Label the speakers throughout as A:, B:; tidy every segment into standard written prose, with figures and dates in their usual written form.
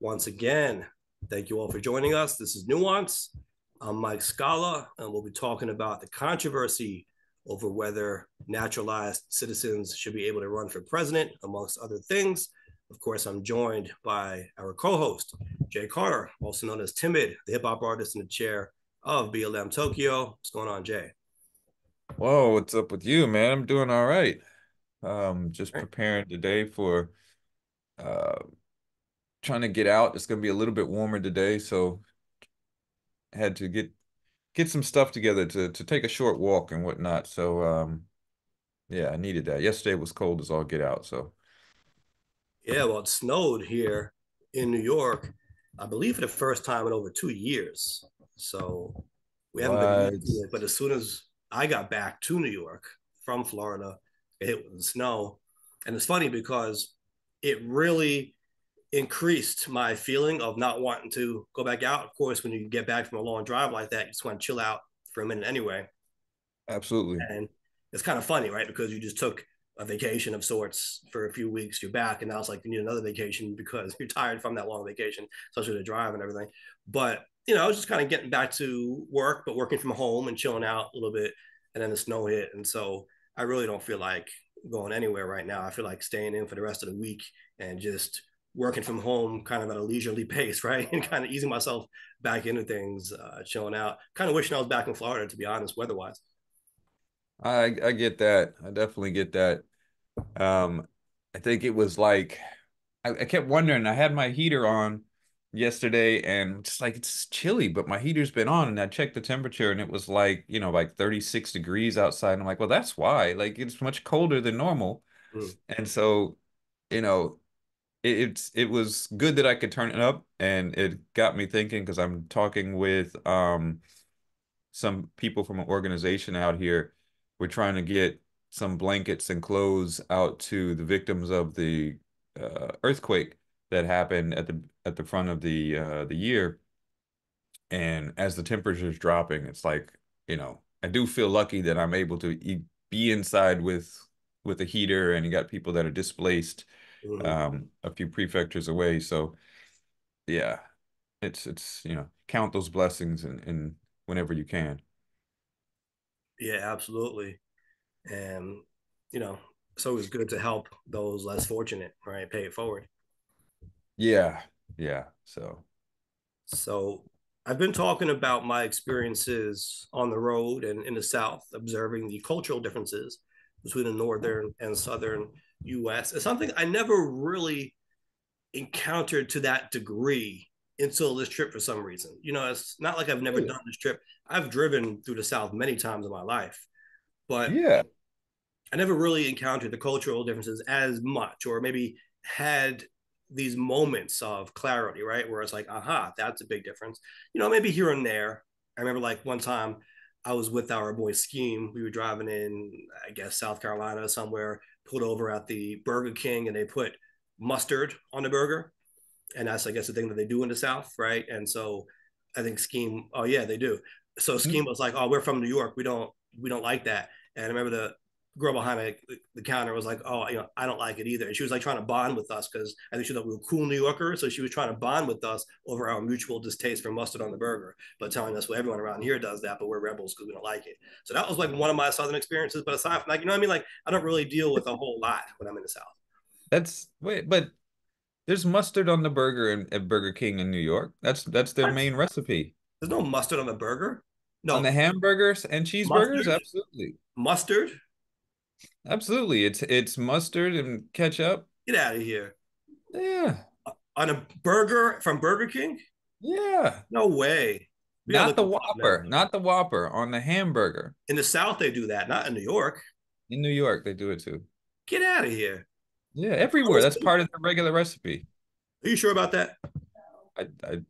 A: once again. Thank you all for joining us. This is Nuance. I'm Mike Scala, and we'll be talking about the controversy over whether naturalized citizens should be able to run for president, amongst other things. Of course, I'm joined by our co-host, Jay Carter, also known as Timid, the hip-hop artist in the chair of BLM Tokyo. What's going on, Jay?
B: Whoa, what's up with you, man? I'm doing all right. Just
A: All right.
B: preparing today for uh trying to get out. It's gonna be a little bit warmer today, so had to get some stuff together to take a short walk and whatnot. So yeah, I needed that. Yesterday was cold as all get out, so
A: Yeah, well, it snowed here in New York, I believe for the first time in over 2 years. So we haven't been used to
B: what?
A: it. But as soon as I got back to New York from Florida, it hit with the snow. And it's funny because it really increased my feeling of not wanting to go back out. Of course, when you get back from a long drive like that, you just want to chill out for a minute anyway.
B: Absolutely.
A: And it's kind of funny, right? Because you just took a vacation of sorts for a few weeks, you're back, and now it's like you need another vacation because you're tired from that long vacation, especially the drive and everything. But I was just kind of getting back to work, but working from home and chilling out a little bit. And then the snow hit. And so I really don't feel like going anywhere right now. I feel like staying in for the rest of the week and just working from home kind of at a leisurely pace, right? And kind of easing myself back into things, chilling out. Kind of wishing I was back in Florida, to be honest, weather wise.
B: I get that. I definitely get that. Um, I think it was like I kept wondering. I had my heater on yesterday and just like it's chilly, but my heater's been on and I checked the temperature and it was like, like 36 degrees outside. And I'm like, well, that's why. Like it's much colder than normal.
A: Mm.
B: And so, you know, it was good that I could turn it up and it got me thinking because I'm talking with some people from an organization out here. We're trying to get some blankets and clothes out to the victims of the earthquake that happened at the front of the year. And as the temperature is dropping, it's like, I do feel lucky that I'm able to be inside with a heater, and you got people that are displaced
A: Mm-hmm.
B: a few prefectures away. So yeah, it's count those blessings and whenever you can.
A: Yeah, absolutely. And, you know, it's always good to help those less fortunate, right? Pay it forward.
B: Yeah, yeah. So
A: So I've been talking about my experiences on the road and in the South, observing the cultural differences between the northern and southern US. It's something I never really encountered to that degree until this trip for some reason. It's not like I've never
B: really,
A: done this trip. I've driven through the South many times in my life, but
B: yeah.
A: I never really encountered the cultural differences as much, or maybe had these moments of clarity, right? Where it's like, aha, that's a big difference. Maybe here and there. I remember like one time I was with our boy Scheme. We were driving in, I guess, South Carolina somewhere, pulled over at the Burger King, and they put mustard on the burger. And that's, I guess, the thing that they do in the South, right? And so I think Scheme, oh yeah, they do. So Scheme was like, oh, we're from New York. We don't like that. And I remember the girl behind the counter was like, oh, I don't like it either. And she was like trying to bond with us because I think she thought we were cool New Yorkers. So she was trying to bond with us over our mutual distaste for mustard on the burger, but telling us, well, everyone around here does that, but we're rebels because we don't like it. So that was like one of my Southern experiences. But aside from like, you know what I mean? Like, I don't really deal with a whole lot when I'm in the South.
B: That's wait, but there's mustard on the burger at Burger King in New York. That's their
A: What?
B: main recipe.
A: There's no mustard on the burger.
B: On the
A: No,
B: hamburgers and cheeseburgers,
A: mustard,
B: absolutely.
A: mustard.
B: Absolutely. It's mustard and ketchup.
A: Get out of here.
B: Yeah.
A: On a burger from Burger King?
B: Yeah.
A: No way. We gotta
B: Not
A: look
B: the
A: this up now.
B: Whopper, not the Whopper on the hamburger.
A: In the South, they do that, not in New York.
B: In New York, they do it too.
A: Get out of here.
B: Yeah, everywhere. That's part of the regular recipe.
A: Are you sure about that?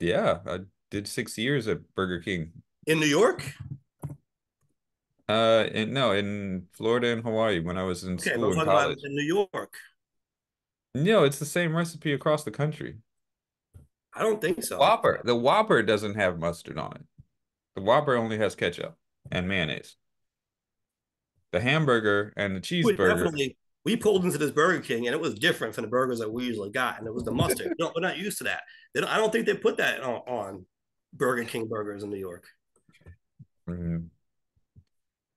B: Yeah, I did 6 years at Burger King.
A: In New York?
B: No, in Florida and Hawaii when I was in
A: Okay, but
B: school
A: I'm
B: and
A: talking about
B: college.
A: in New York.
B: No, it's the same recipe across the country.
A: I don't think so.
B: The Whopper doesn't have mustard on it. The Whopper only has ketchup and mayonnaise. The hamburger and the
A: You would
B: cheeseburger,
A: definitely. we pulled into this Burger King and it was different from the burgers that we usually got, and it was the mustard. No, we're not used to that. I don't think they put that on Burger King burgers in New York.
B: Mm,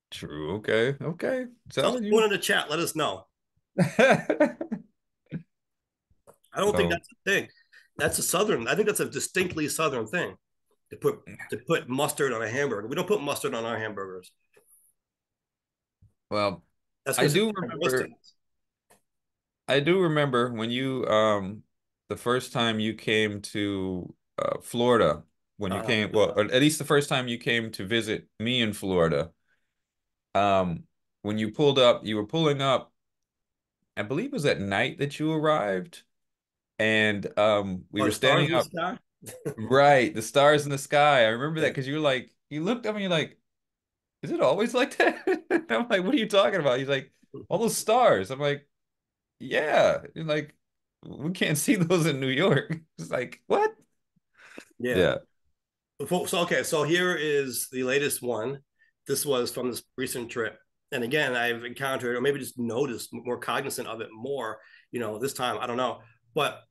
B: true. Okay. Okay.
A: So
B: Telling you.
A: anyone in the chat, let us know. I don't think
B: So,
A: that's a thing. That's a southern. I think that's a distinctly southern thing to put mustard on a hamburger. We don't put mustard on our hamburgers.
B: well,
A: That's
B: I
A: considered
B: do
A: characteristic.
B: remember I do remember when you the first time you came to Florida, when you
A: Uh,
B: came, well, or at least the first time you came to visit me in Florida. Um, when you pulled up, you were pulling up, I believe it was at night that you arrived, and we
A: or
B: were
A: the stars
B: standing
A: in the
B: up,
A: sky.
B: right, the stars in the sky. I remember that
A: Yeah,
B: because you were like, you looked up and you're like, is it always like that? I'm like, what are you talking about? He's like, all those stars. I'm like, yeah. And like, we can't see those in New York. It's like, what?
A: yeah.
B: Yeah.
A: So okay, so here is the latest one. This was from this recent trip, and again, I've encountered, or maybe just noticed, more cognizant of it more. This time I don't know, but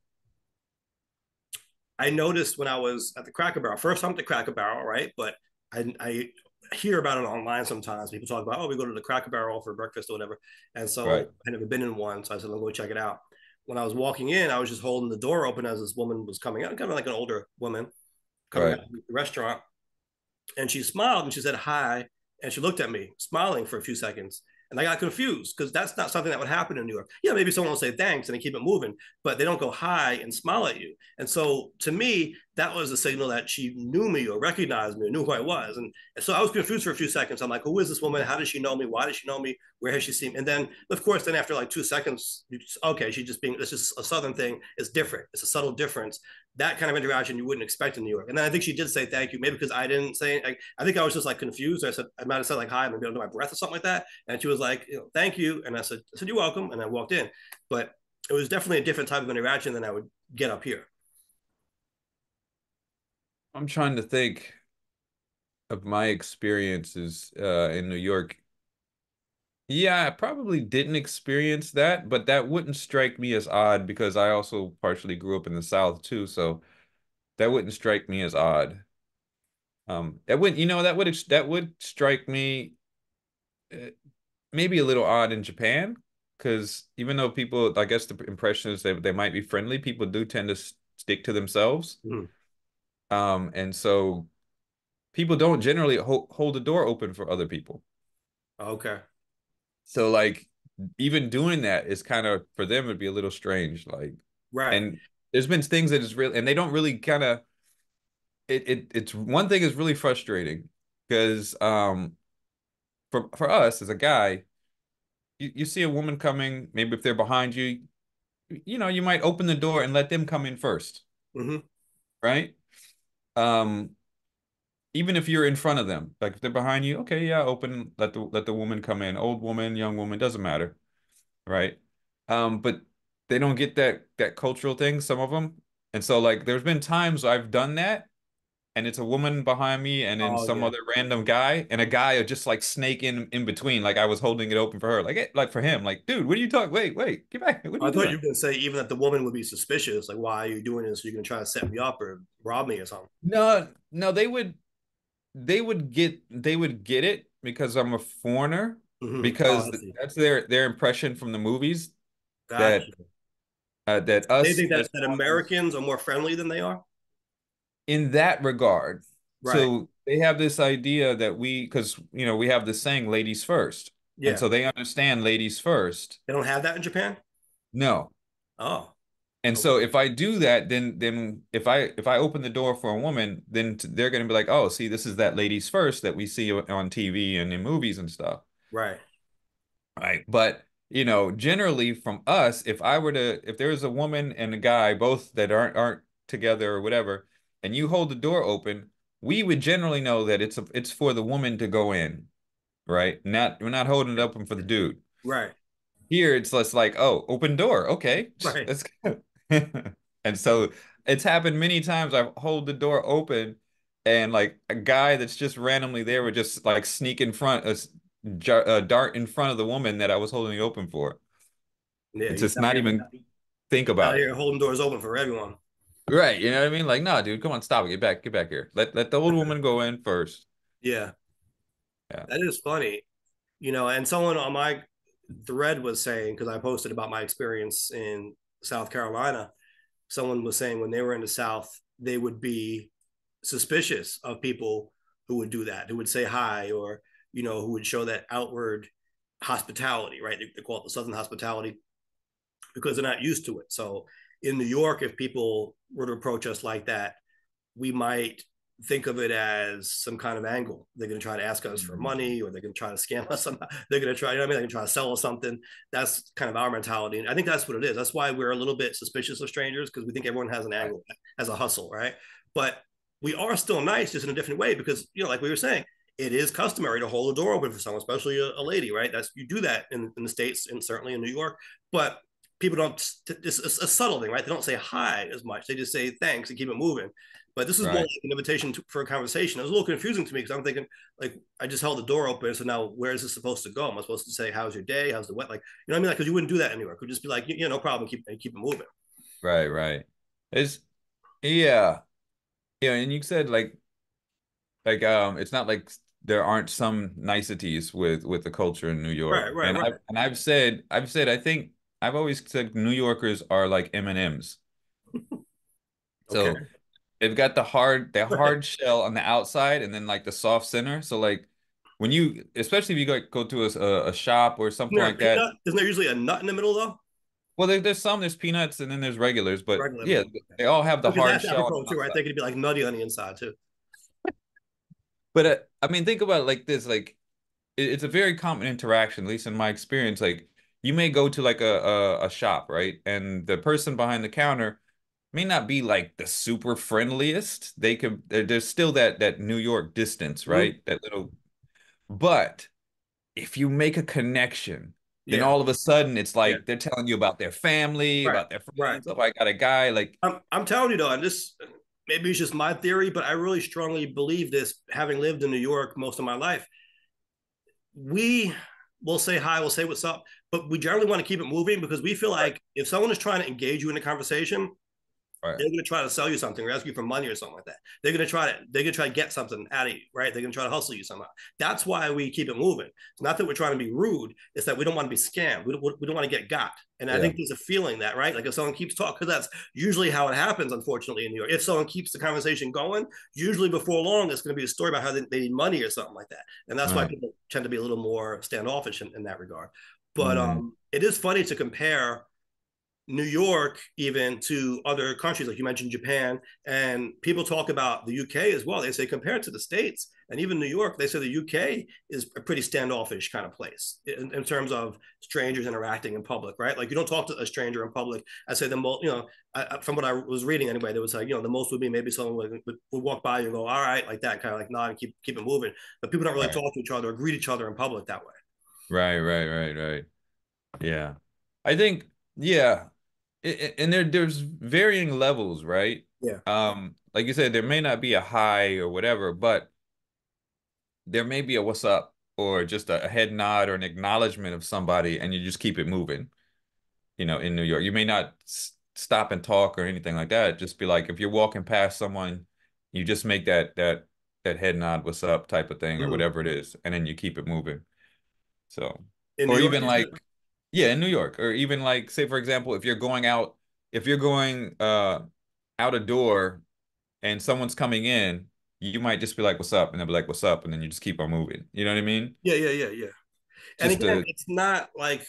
A: I noticed when I was at the Cracker Barrel, first time at the Cracker Barrel, right? But I hear about it online sometimes. People talk about, oh, we go to the Cracker Barrel for breakfast or whatever. And
B: Right.
A: so I never been in one. So I said, I'll go check it out. When I was walking in, I was just holding the door open as this woman was coming out, kind of like an older woman coming
B: Right.
A: out of the restaurant. And she smiled and she said, hi. And she looked at me, smiling for a few seconds. And I got confused because that's not something that would happen in New York. Yeah, maybe someone will say thanks and they keep it moving, but they don't go hi and smile at you. And so to me, that was a signal that she knew me or recognized me or knew who I was. And so I was confused for a few seconds. I'm like, who is this woman? How does she know me? Why does she know me? Where has she seen me? And then, of course, then after like 2 seconds, okay, she just being, it's just a Southern thing. It's different. It's a subtle difference. That kind of interaction you wouldn't expect in New York. And then I think she did say thank you, maybe because I didn't say, I think I was just like confused. I might have said like hi, maybe under my breath or something like that. And she was like, thank you. And I said, you're welcome. And I walked in. But it was definitely a different type of interaction than I would get up here.
B: I'm trying to think of my experiences in New York. Yeah, I probably didn't experience that, but that wouldn't strike me as odd because I also partially grew up in the South too, so that wouldn't strike me as odd. That would, that would strike me uh, maybe a little odd in Japan, because even though people, I guess the impression is that they might be friendly, people do tend to stick to themselves.
A: Mm.
B: And so people don't generally hold the door open for other people.
A: Okay.
B: So like even doing that is kind of for them it'd be a little strange. Like,
A: Right.
B: and there's been things that is real, and they don't really kind of it's one thing is really frustrating because for us as a guy, you see a woman coming, maybe if they're behind you, you might open the door and let them come in first,
A: Mm-hmm.
B: right? Um, even if you're in front of them, like if they're behind you, okay, yeah, open, let the woman come in, old woman, young woman, doesn't matter, right? But they don't get that cultural thing, some of them. And so like there's been times I've done that and it's a woman behind me and then
A: Oh,
B: some
A: yeah.
B: other random guy and a guy would just like snake in between, like I was holding it open for her, like like for him, like, dude, what are you talking? Wait, get back, what are
A: I
B: you
A: thought you
B: doing?
A: were going to say even that the woman would be suspicious. Like, why are you doing this? You're going to try to set me up or rob me or something.
B: No, no, they would get it because I'm a foreigner,
A: Mm-hmm. Oh,
B: because
A: I see.
B: that's their impression from the movies that
A: Gotcha.
B: that
A: They
B: us
A: think
B: as
A: that
B: foreigners
A: Americans are more friendly than they are.
B: in that regard.
A: Right.
B: So they have this idea that because we have this saying, ladies first. And
A: Yeah.
B: so they understand ladies first.
A: They don't have that in Japan.
B: No.
A: Oh.
B: And so
A: Okay.
B: if I do that, then if I open the door for a woman, then they're going to be like, oh, see, this is that ladies first that we see on TV and in movies and stuff.
A: Right.
B: Right. But, generally from us, if there's a woman and a guy, both that aren't together or whatever, and you hold the door open, we would generally know that it's for the woman to go in, right? We're not holding it open for the dude.
A: Right.
B: Here it's less like, oh, open door. Okay.
A: Right.
B: Let's go. And so it's happened many times. I hold the door open and like a guy that's just randomly there would just like sneak in front, dart in front of the woman that I was holding it open for.
A: Yeah,
B: It's
A: he's
B: just
A: out
B: not
A: here,
B: even think
A: out
B: about it.
A: here holding doors open for everyone.
B: Right. You know what I mean? Like, nah, dude, come on, stop it. Get back here. Let the old woman go in first.
A: Yeah,
B: Yeah.
A: that is funny. And someone on my thread was saying, because I posted about my experience in South Carolina, someone was saying when they were in the South, they would be suspicious of people who would do that, who would say hi, or who would show that outward hospitality, right? They call it the Southern hospitality because they're not used to it. So in New York, if people were to approach us like that, we might think of it as some kind of angle. They're going to try to ask us for
B: Mhm.
A: money, or they're going to try to scam us. They're going to try, they're going to try to sell us something. That's kind of our mentality. And I think that's what it is. That's why we're a little bit suspicious of strangers, because we think everyone has an
B: Right.
A: angle, has a hustle, right? But we are still nice, just in a different way, because, like we were saying, it is customary to hold a door open for someone, especially a lady, right? That's, you do that in the States and certainly in New York. But people don't, it's a subtle thing, right? They don't say hi as much. They just say thanks and keep it moving. But this is more
B: Right.
A: like an invitation for a conversation. It was a little confusing to me because I'm thinking, like, I just held the door open. So now where is this supposed to go? Am I supposed to say, how's your day? How's the wet? Like, you know what I mean? Like, because you wouldn't do that in New York. It would just be like, no problem. Keep it moving.
B: Right. Right. It's yeah. Yeah. And you said it's not like there aren't some niceties with the culture in New York.
A: Right, right,
B: And
A: right.
B: I've said I think I've always said New Yorkers are like M&Ms.
A: Okay.
B: So they've got the hard shell on the outside and then like the soft center. So like when you, especially if you go to a shop or
A: Isn't
B: something
A: there a
B: like that.
A: peanut? Isn't there usually a nut in the middle though?
B: Well, there's peanuts and then there's regulars, but
A: Regular
B: yeah,
A: maybe. Okay.
B: they all have the
A: Because
B: hard
A: that's
B: shell on
A: apropos
B: the
A: too, right?
B: outside.
A: They could be like nutty on the inside too.
B: But I mean, think about it like this: like it's a very common interaction, at least in my experience. Like you may go to like a shop, right, and the person behind the counter may not be like the super friendliest. There's still that New York distance,
A: Mm-hmm.
B: right? That little, but if you make a connection, then
A: Yeah,
B: all of a sudden it's
A: yeah.
B: like they're telling you about their family,
A: Right,
B: about their
A: right.
B: friends. Oh, I got a guy like
A: I'm telling you though, and this maybe it's just my theory, but I really strongly believe this, having lived in New York most of my life. We will say hi, we'll say what's up, but we generally want to keep it moving because we feel
B: right,
A: like if someone is trying to engage you in a conversation,
B: right,
A: they're going to try to sell you something or ask you for money or something like that. They're going to try to get something out of you, right? They're going to try to hustle you somehow. That's why we keep it moving. It's not that we're trying to be rude. It's that we don't want to be scammed. We don't want to get got. And I
B: yeah,
A: think there's a feeling that, right? Like if someone keeps talking, because that's usually how it happens, unfortunately, in New York. If someone keeps the conversation going, usually before long, it's going to be a story about how they need money or something like that. And that's why
B: right.
A: people tend to be a little more standoffish in that regard. But
B: Mm,
A: it is funny to compare New York even to other countries, like you mentioned Japan, and people talk about the UK as well. They say compared to the States and even New York, they say the UK is a pretty standoffish kind of place in terms of strangers interacting in public, right? Like you don't talk to a stranger in public. I say the most, from what I was reading anyway, there was like, the most would be maybe someone would walk by you and go, all right, like that, kind of like nod and keep it moving. But people don't really
B: right,
A: talk to each other or greet each other in public that way.
B: right. Yeah. I think, yeah. And there's varying levels, right?
A: Yeah.
B: Like you said, there may not be a high or whatever, but there may be a what's up or just a head nod or an acknowledgement of somebody, and you just keep it moving. In New York, you may not stop and talk or anything like that. Just be like, if you're walking past someone, you just make that head nod, what's up type of thing or
A: Mm-hmm.
B: whatever it is, and then you keep it moving. So,
A: In New
B: or
A: York,
B: even like, yeah, in New York, or even like, say for example, if you're going out a door and someone's coming in, you might just be like, "What's up?" and they'll be like, "What's up?" and then you just keep on moving. You know what I mean?
A: yeah, yeah, yeah, yeah. And
B: Just
A: again,
B: to
A: it's not like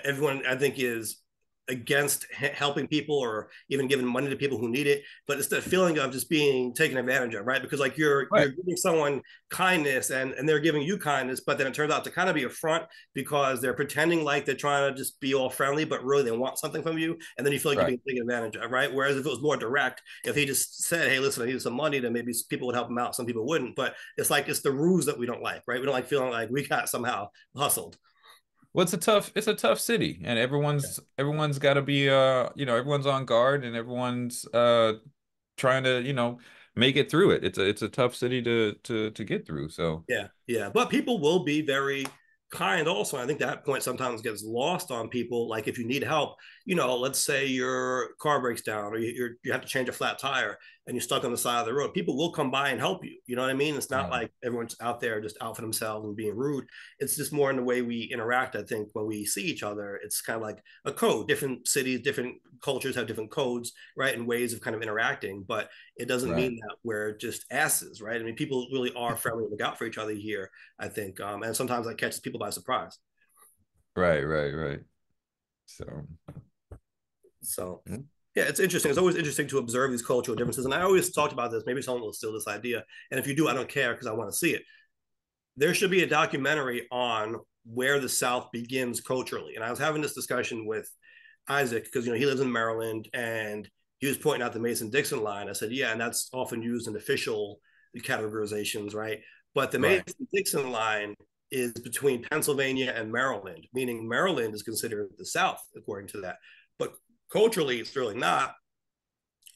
A: everyone I think is against helping people or even giving money to people who need it, but it's the feeling of just being taken advantage of, right? Because like you're
B: right,
A: giving someone kindness and they're giving you kindness, but then it turns out to kind of be a front because they're pretending like they're trying to just be all friendly, but really they want something from you, and then you feel like you're
B: right,
A: being taken advantage of, right? Whereas if it was more direct, if he just said, "Hey, listen, I need some money," then maybe people would help him out, some people wouldn't. But it's like it's the ruse that we don't like, right? We don't like feeling like we got somehow hustled.
B: well, it's a tough city, and everyone's got to be everyone's on guard, and everyone's trying to make it through it. It's a tough city to get through. So
A: Yeah, yeah. But people will be very kind also. I think that point sometimes gets lost on people. Like if you need help, you know, let's say your car breaks down or you have to change a flat tire and you're stuck on the side of the road, people will come by and help you. You know what I mean? It's not
B: Right.
A: like everyone's out there just out for themselves and being rude. It's just more in the way we interact. I think when we see each other, it's kind of like a code. Different cities, different cultures have different codes, right, and ways of kind of interacting. But it doesn't
B: Right.
A: mean that we're just asses, right? I mean, people really are friendly and look out for each other here, I think. And sometimes that catches people by surprise.
B: Right. Right. Right. So,
A: So,
B: mm,
A: yeah, it's interesting. It's always interesting to observe these cultural differences. And I always talked about this. Maybe someone will steal this idea. And if you do, I don't care because I want to see it. There should be a documentary on where the South begins culturally. And I was having this discussion with Isaac because, you know, he lives in Maryland and he was pointing out the Mason-Dixon line. I said, yeah, and that's often used in official categorizations, right? But the
B: right.
A: Mason-Dixon line is between Pennsylvania and Maryland, meaning Maryland is considered the South, according to that. But culturally, it's really not.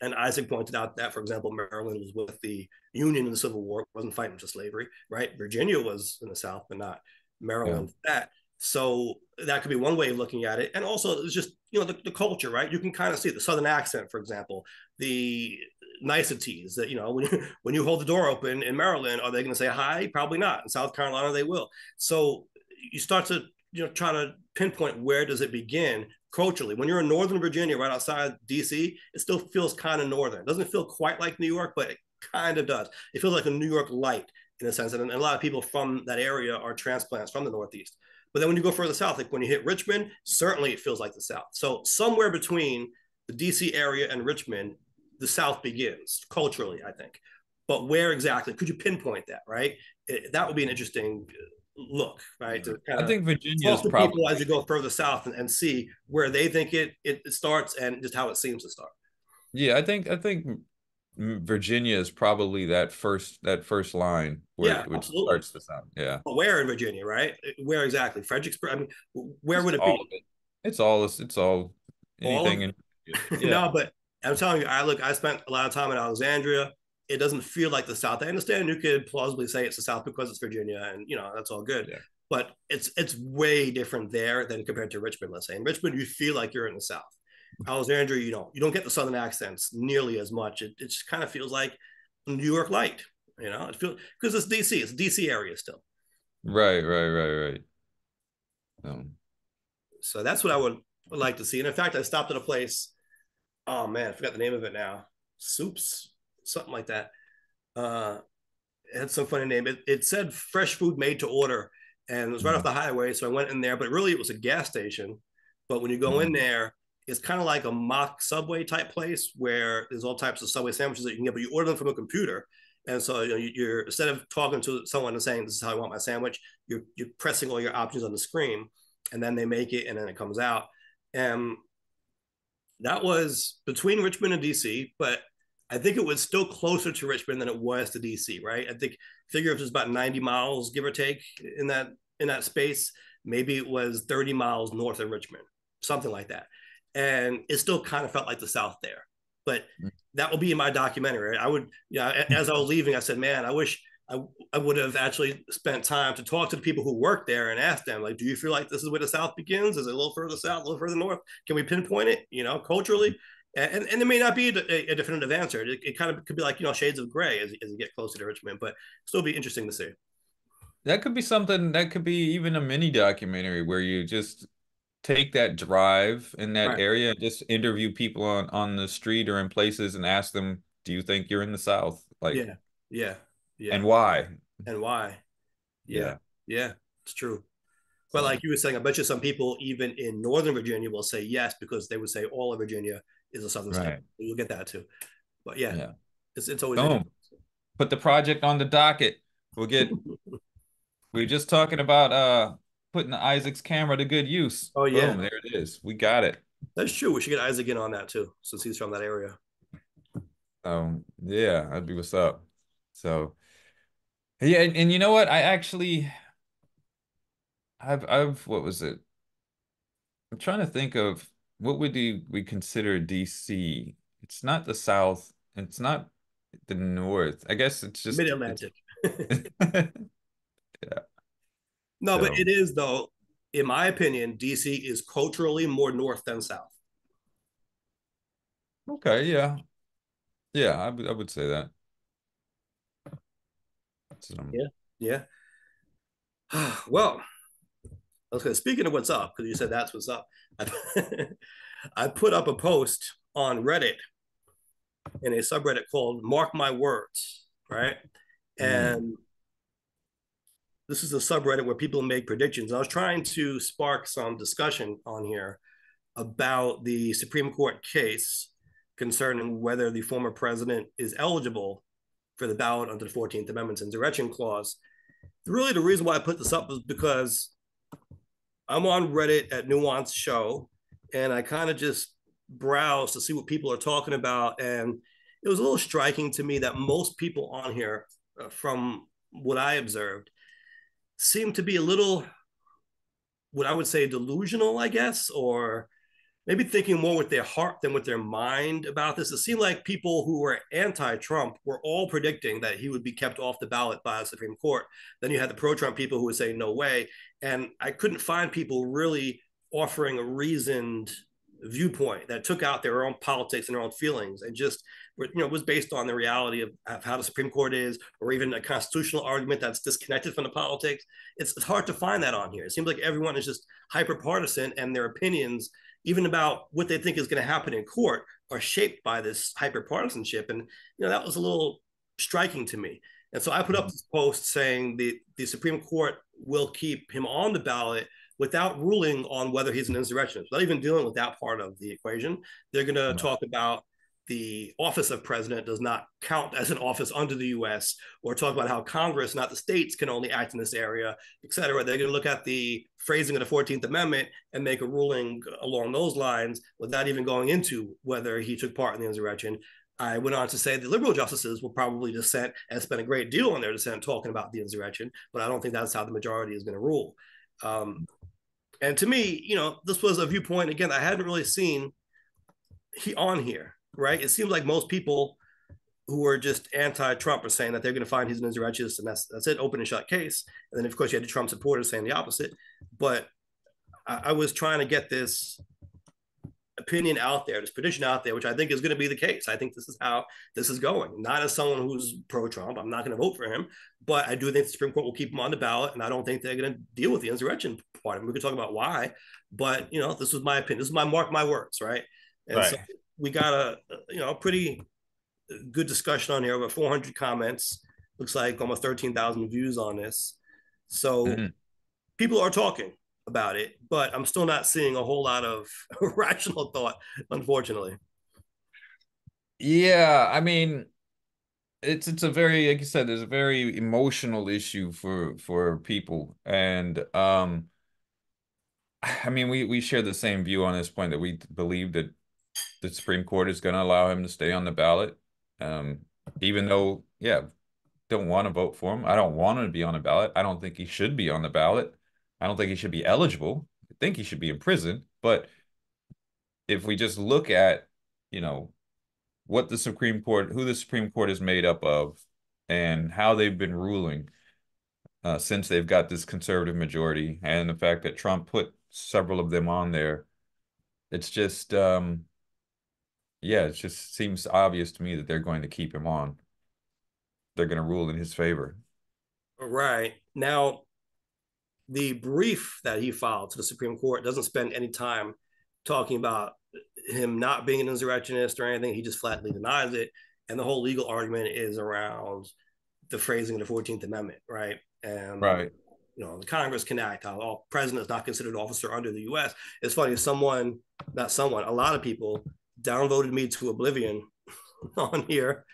A: And Isaac pointed out that, for example, Maryland was with the Union in the Civil War, wasn't fighting for slavery, right? Virginia was in the South, but not
B: Yeah.
A: Maryland. That so that could be one way of looking at it. And also, it's just you know the culture, right? You can kind of see the Southern accent, for example, the niceties that you know when you hold the door open in Maryland, are they going to say hi? Probably not. In South Carolina, they will. So you start to try to pinpoint where does it begin culturally. When you're in Northern Virginia, right outside DC, it still feels kind of northern. It doesn't feel quite like New York, but it kind of does. It feels like a New York light in a sense. And a lot of people from that area are transplants from the Northeast. But then when you go further south, like when you hit Richmond, certainly it feels like the South. So somewhere between the DC area and Richmond, the South begins culturally, I think. But where exactly? Could you pinpoint that, right? That would be an interesting look, right? To kind
B: I
A: of
B: think Virginia is
A: talk to
B: probably,
A: people as you go further south and see where they think it starts and just how it seems to start.
B: yeah, I think Virginia is probably that first line where
A: Yeah,
B: which
A: absolutely.
B: starts the sound. Yeah.
A: But where in Virginia, right? Where exactly? Fredericksburg? I mean, where
B: Just
A: would it
B: all of
A: be?
B: it. It's all
A: All
B: anything
A: of
B: in Virginia. Yeah.
A: no, but I'm telling you, I spent a lot of time in Alexandria. It doesn't feel like the South. I understand you could plausibly say it's the South because it's Virginia, and you know that's all good.
B: Yeah.
A: But it's way different there than compared to Richmond. Let's say in Richmond, you feel like you're in the South. Alexandria, you don't get the Southern accents nearly as much. It just kind of feels like New York light. You know, it feels because it's DC. It's a DC area still.
B: Right, right, right, right.
A: So that's what I would like to see. And in fact, I stopped at a place. Oh man, I forgot the name of it now. Soups, something like that. Uh, it had some funny name. It said fresh food made to order, and it was right off
B: Mhm.
A: the highway. So I went in there, but really it was a gas station. But when you go in
B: Mhm.
A: there, it's kind of like a mock Subway type place where there's all types of Subway sandwiches that you can get, but you order them from a computer. And so you're instead of talking to someone and saying this is how I want my sandwich, you're pressing all your options on the screen, and then they make it, and then it comes out. And that was between Richmond and DC, but I think it was still closer to Richmond than it was to DC, right? I think figure if it's about 90 miles, give or take, in that space. Maybe it was 30 miles north of Richmond, something like that. And it still kind of felt like the South there. But that will be in my documentary. I would, as I was leaving, I said, man, I wish I, I would have actually spent time to talk to the people who work there and ask them, like, do you feel like this is where the South begins? Is it a little further south, a little further north? Can we pinpoint it, culturally? And there may not be a definitive answer. It kind of could be like, shades of gray as you get closer to Richmond, but still be interesting to see.
B: That could be something that could be even a mini documentary where you just take that drive in that
A: Right.
B: area and just interview people on the street or in places and ask them, do you think you're in the South? Like,
A: Yeah. Yeah. Yeah.
B: and why?
A: And why? Yeah.
B: Yeah.
A: Yeah. It's true. But
B: So,
A: like you were saying, I bet you some people even in Northern Virginia will say yes because they would say all of Virginia is a southern state.
B: right.
A: You'll get that too. But yeah,
B: Yeah.
A: it's always interesting.
B: Boom. Put the project on the docket. We'll get, we are just talking about putting Isaac's camera to good use.
A: Oh yeah,
B: Boom, there it is. We got it.
A: that's true. We should get Isaac in on that too, since he's from that area.
B: Yeah, that'd be what's up. So, yeah, and you know what? I've what was it? I'm trying to think of what would we consider DC? It's not the South. It's not the North. I guess it's
A: Mid
B: just it's
A: Atlantic.
B: yeah.
A: No, but
B: So
A: it is though. In my opinion, DC is culturally more north than south.
B: okay, yeah, yeah, I would say that.
A: Yeah, yeah. Well, okay. Speaking of what's up, because you said that's what's up, I put up a post on Reddit in a subreddit called "Mark My Words," right?
B: Mm,
A: And this is a subreddit where people make predictions. I was trying to spark some discussion on here about the Supreme Court case concerning whether the former president is eligible for the ballot under the 14th Amendment's insurrection clause. Really, the reason why I put this up is because I'm on Reddit at Nuance Show, and I kind of just browse to see what people are talking about. And it was a little striking to me that most people on here, from what I observed, seem to be a little, what I would say, delusional, I guess, or maybe thinking more with their heart than with their mind about this. It seemed like people who were anti-Trump were all predicting that he would be kept off the ballot by the Supreme Court. Then you had the pro-Trump people who would say no way, and I couldn't find people really offering a reasoned viewpoint that took out their own politics and their own feelings and just was based on the reality of how the Supreme Court is, or even a constitutional argument that's disconnected from the politics. It's hard to find that on here. It seems like everyone is just hyper partisan, and their opinions even about what they think is going to happen in court are shaped by this hyperpartisanship. And that was a little striking to me. And so I put up this post saying the Supreme Court will keep him on the ballot without ruling on whether he's an insurrectionist, not even dealing with that part of the equation. They're going to
B: right.
A: talk about the office of president does not count as an office under the U.S., or talk about how Congress, not the states, can only act in this area, et cetera. They're going to look at the phrasing of the 14th Amendment and make a ruling along those lines without even going into whether he took part in the insurrection. I went on to say the liberal justices will probably dissent and spend a great deal on their dissent talking about the insurrection, but I don't think that's how the majority is going to rule. And to me, this was a viewpoint, again, I hadn't really seen on here, right? It seems like most people who are just anti-Trump are saying that they're going to find he's an insurrectionist, and that's it, open and shut case. And then, of course, you had the Trump supporters saying the opposite. But I was trying to get this opinion out there, this prediction out there, which I think is going to be the case. I think this is how this is going. Not as someone who's pro-Trump, I'm not going to vote for him, but I do think the Supreme Court will keep him on the ballot, and I don't think they're going to deal with the insurrection part of it. We could talk about why, but this was my opinion. This is my mark my words, right? And so
B: Right.
A: we got a pretty good discussion on here, over 400 comments. Looks like almost 13,000 views on this. So
B: Mhm.
A: people are talking about it, but I'm still not seeing a whole lot of rational thought, unfortunately.
B: Yeah, I mean, it's a very, like you said, there's a very emotional issue for people, and I mean, we share the same view on this point that we believe that the Supreme Court is going to allow him to stay on the ballot, um, even though, yeah, don't want to vote for him. I don't want him to be on the ballot. I don't think he should be on the ballot. I don't think he should be eligible. I think he should be in prison. But if we just look at, you know, what the Supreme Court, who the Supreme Court is made up of, and how they've been ruling since they've got this conservative majority, and the fact that Trump put several of them on there, it's just, yeah, it just seems obvious to me that they're going to keep him on. They're going to rule in his favor.
A: Right. Now, the brief that he filed to the Supreme Court doesn't spend any time talking about him not being an insurrectionist or anything. He just flatly denies it. And the whole legal argument is around the phrasing of the 14th Amendment, right? And
B: Right.
A: the Congress can act. How president is not considered an officer under the U.S. It's funny. A lot of people downvoted me to oblivion on here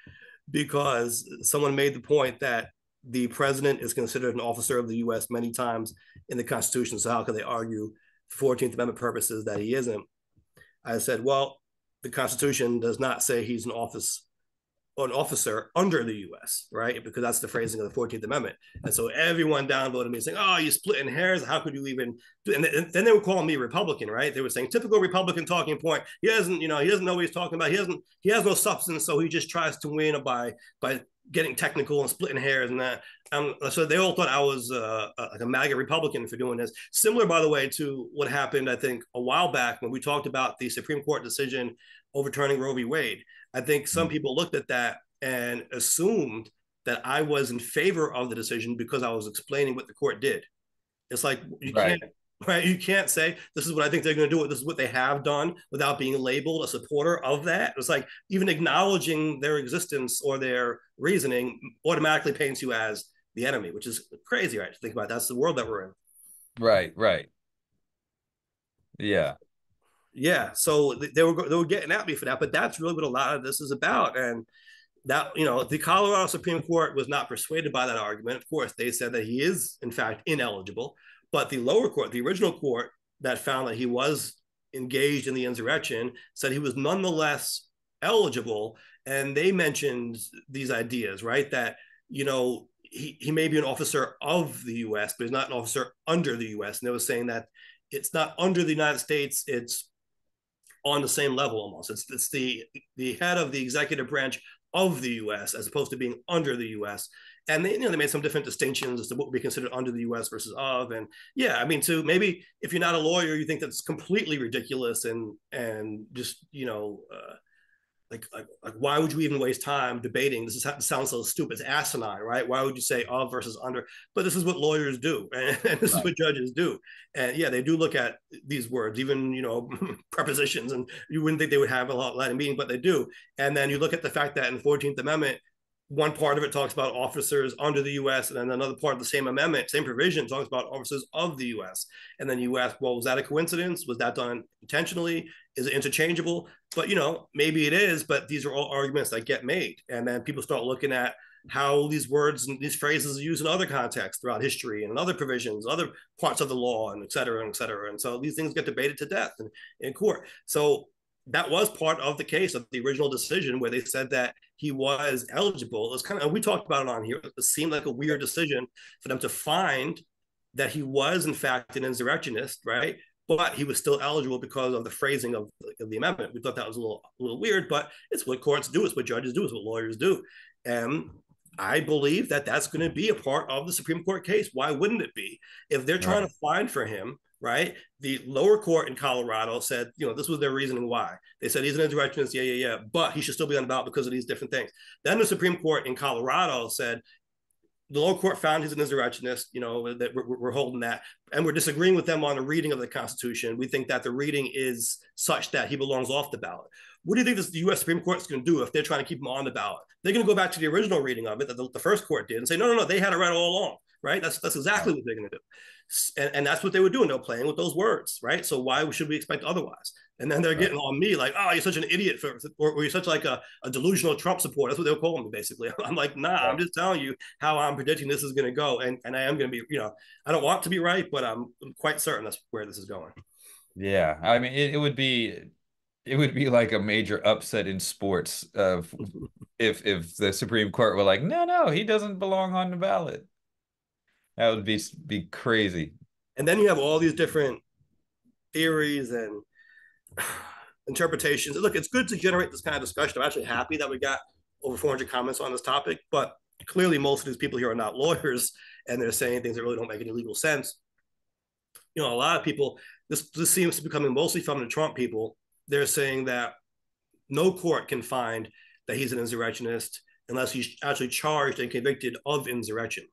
A: because someone made the point that the president is considered an officer of the U.S. many times in the Constitution. So how could they argue for 14th Amendment purposes that he isn't? I said, well, the Constitution does not say he's an office an officer under the U.S., right? Because that's the phrasing of the 14th Amendment. And so everyone downvoted me saying, oh, you're splitting hairs. How could you even do it? And then they were calling me Republican, right? They were saying typical Republican talking point. He doesn't know what he's talking about. He has no substance. So he just tries to win by getting technical and splitting hairs and that. So they all thought I was like a MAGA Republican for doing this. Similar, by the way, to what happened, I think, a while back when we talked about the Supreme Court decision overturning Roe v. Wade. I think some people looked at that and assumed that I was in favor of the decision because I was explaining what the court did. It's like you
B: Right.
A: can't, right? You can't say this is what I think they're going to do. This is what they have done without being labeled a supporter of that. It's like even acknowledging their existence or their reasoning automatically paints you as the enemy, which is crazy, right? To think about. That's the world that we're in.
B: Right. Right. Yeah.
A: Yeah, so they were getting at me for that, but that's really what a lot of this is about. And that, the Colorado Supreme Court was not persuaded by that argument. Of course, they said that he is in fact ineligible, but the lower court, the original court that found that he was engaged in the insurrection, said he was nonetheless eligible. And they mentioned these ideas, right? That he may be an officer of the U.S., but he's not an officer under the U.S. And they were saying that it's not under the United States, it's on the same level almost. It's the head of the executive branch of the U.S. as opposed to being under the U.S. And they made some different distinctions as to what would be considered under the U.S. versus of. And yeah, I mean, to maybe if you're not a lawyer, you think that's completely ridiculous and just like why would you even waste time debating? This sounds so stupid. It's asinine, right? Why would you say of versus under? But this is what lawyers do, and this is
B: Right.
A: what judges do. And yeah, they do look at these words, even prepositions, and you wouldn't think they would have a lot of meaning, but they do. And then you look at the fact that in the 14th Amendment, one part of it talks about officers under the U.S., and then another part of the same amendment, same provision, talks about officers of the U.S. And then you ask, well, was that a coincidence? Was that done intentionally? Is it interchangeable? But maybe it is. But these are all arguments that get made, and then people start looking at how these words and these phrases are used in other contexts throughout history and in other provisions, other parts of the law, and et cetera, and et cetera. And so these things get debated to death in court. So that was part of the case of the original decision where they said that he was eligible. It was kind of, we talked about it on here. It seemed like a weird decision for them to find that he was in fact an insurrectionist, right? But he was still eligible because of the phrasing of the amendment. We thought that was a little weird, but it's what courts do. It's what judges do. It's what lawyers do. And I believe that that's going to be a part of the Supreme Court case. Why wouldn't it be? If they're trying
B: Right.
A: to find for him, right? The lower court in Colorado said, this was their reasoning why. They said he's an insurrectionist, yeah, but he should still be on the ballot because of these different things. Then the Supreme Court in Colorado said, the lower court found he's an insurrectionist, that we're holding that. And we're disagreeing with them on the reading of the Constitution. We think that the reading is such that he belongs off the ballot. What do you think the U.S. Supreme Court is going to do if they're trying to keep him on the ballot? They're going to go back to the original reading of it that the first court did and say, no, they had it right all along, right? That's exactly
B: Right.
A: what they're going to do. And that's what they were doing. They were playing with those words, right? So why should we expect otherwise? And then they're
B: Right.
A: getting on me like, oh, you're such an idiot or you're such like a delusional Trump supporter. That's what they're calling me, basically. I'm like, nah, I'm
B: Right.
A: just telling you how I'm predicting this is going to go. And I am going to be, I don't want to be right, but I'm quite certain that's where this is going.
B: Yeah. I mean, it would be like a major upset in sports if the Supreme Court were like, no, he doesn't belong on the ballot. That would be crazy.
A: And then you have all these different theories and interpretations. Look, it's good to generate this kind of discussion. I'm actually happy that we got over 400 comments on this topic, but clearly most of these people here are not lawyers and they're saying things that really don't make any legal sense. A lot of people, this seems to be coming mostly from the Trump people. They're saying that no court can find that he's an insurrectionist unless he's actually charged and convicted of insurrection.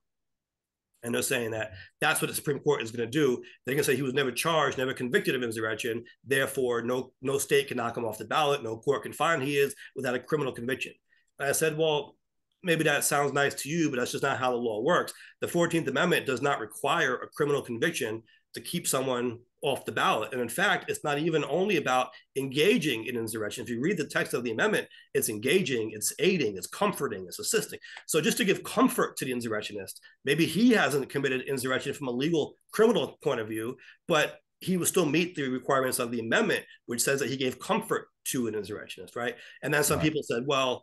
A: And they're saying that that's what the Supreme Court is going to do. They're going to say he was never charged, never convicted of insurrection. Therefore, no state can knock him off the ballot. No court can find he is without a criminal conviction. And I said, well, maybe that sounds nice to you, but that's just not how the law works. The 14th Amendment does not require a criminal conviction to keep someone off the ballot. And in fact, it's not even only about engaging in insurrection. If you read the text of the amendment, it's engaging, it's aiding, it's comforting, it's assisting. So just to give comfort to the insurrectionist, maybe he hasn't committed insurrection from a legal criminal point of view, but he will still meet the requirements of the amendment, which says that he gave comfort to an insurrectionist, right? And then some
B: Right.
A: people said, well,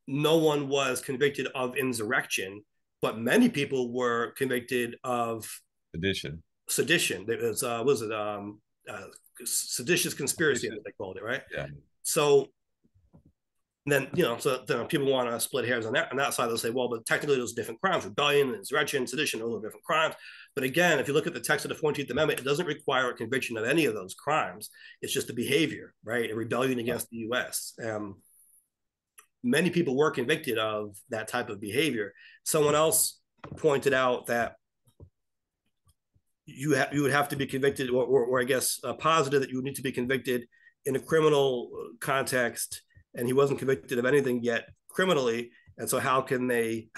A: no one was convicted of insurrection, but many people were convicted of
B: Sedition.
A: sedition. It was it uh, seditious conspiracy, as
B: Sedition.
A: they called it, right?
B: Yeah.
A: So then, so then people want to split hairs on that side. They'll say, well, but technically those are different crimes: rebellion, insurrection, sedition. Those are different crimes. But again, if you look at the text of the 14th Amendment, it doesn't require a conviction of any of those crimes. It's just a behavior, right? A rebellion against the U.S. Many people were convicted of that type of behavior. Someone else pointed out that you would have to be convicted, or I guess positive that you would need to be convicted in a criminal context, and he wasn't convicted of anything yet criminally. And so how can the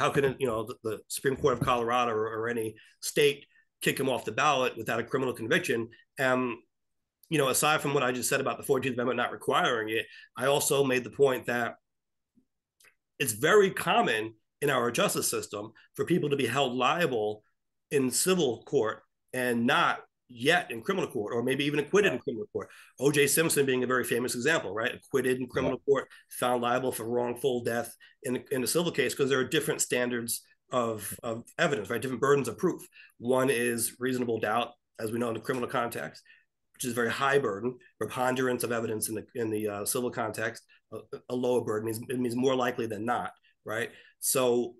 A: Supreme Court of Colorado or any state kick him off the ballot without a criminal conviction? Aside from what I just said about the 14th Amendment not requiring it, I also made the point that it's very common in our justice system for people to be held liable in civil court and not yet in criminal court, or maybe even acquitted in criminal court. O.J. Simpson being a very famous example, right? Acquitted in criminal court, found liable for wrongful death in a civil case, because there are different standards of evidence, right? Different burdens of proof. One is reasonable doubt, as we know in the criminal context, which is a very high burden. Preponderance of evidence in the civil context, a lower burden, it means more likely than not, right? So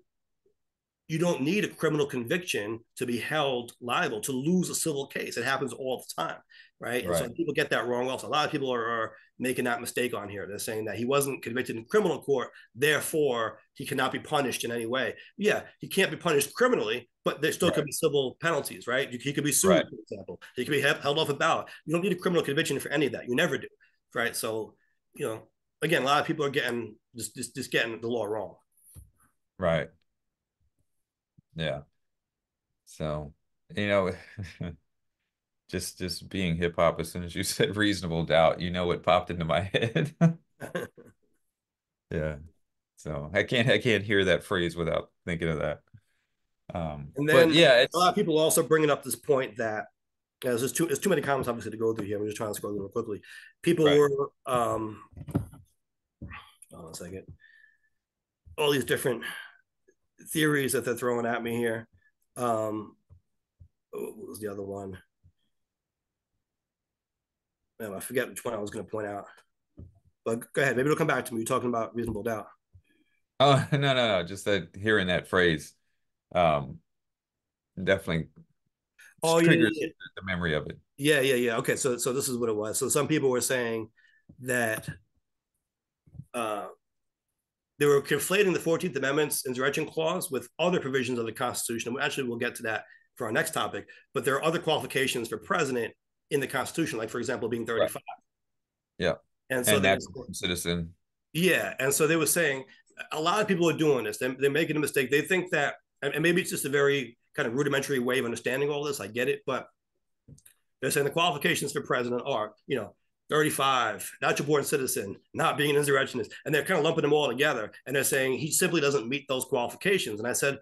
A: you don't need a criminal conviction to be held liable, to lose a civil case. It happens all the time, right? And so people get that wrong also. A lot of people are making that mistake on here. They're saying that he wasn't convicted in criminal court, therefore he cannot be punished in any way. Yeah, he can't be punished criminally, but there still could be civil penalties, right? He could be sued, for example. He could be held off a ballot. You don't need a criminal conviction for any of that. You never do, right? So, again, a lot of people are getting just getting the law wrong.
B: Right. Yeah. So, just being hip hop, as soon as you said reasonable doubt, what popped into my head. Yeah. So I can't hear that phrase without thinking of that.
A: And
B: But
A: then
B: yeah,
A: a lot of people also bringing up this point that there's too many comments obviously to go through here. I'm just trying to scroll a little quickly. People were hold on a second. All these different theories that they're throwing at me here. What was the other one? I forget which one I was going to point out. But go ahead. Maybe it'll come back to me. You're talking about reasonable doubt.
B: Oh, no. Just that hearing that phrase, definitely triggers the memory of it.
A: Yeah. Okay. So this is what it was. So some people were saying that they were conflating the 14th Amendment's insurrection clause with other provisions of the Constitution. Actually, we'll get to that for our next topic. But there are other qualifications for president in the Constitution, like, for example, being 35.
B: Yeah.
A: And so
B: that's a citizen.
A: Yeah. And so they were saying a lot of people are doing this. They're making a mistake. They think that, and maybe it's just a very kind of rudimentary way of understanding all this. I get it. But they're saying the qualifications for president are, 35, natural born citizen, not being an insurrectionist. And they're kind of lumping them all together. And they're saying he simply doesn't meet those qualifications. And I said,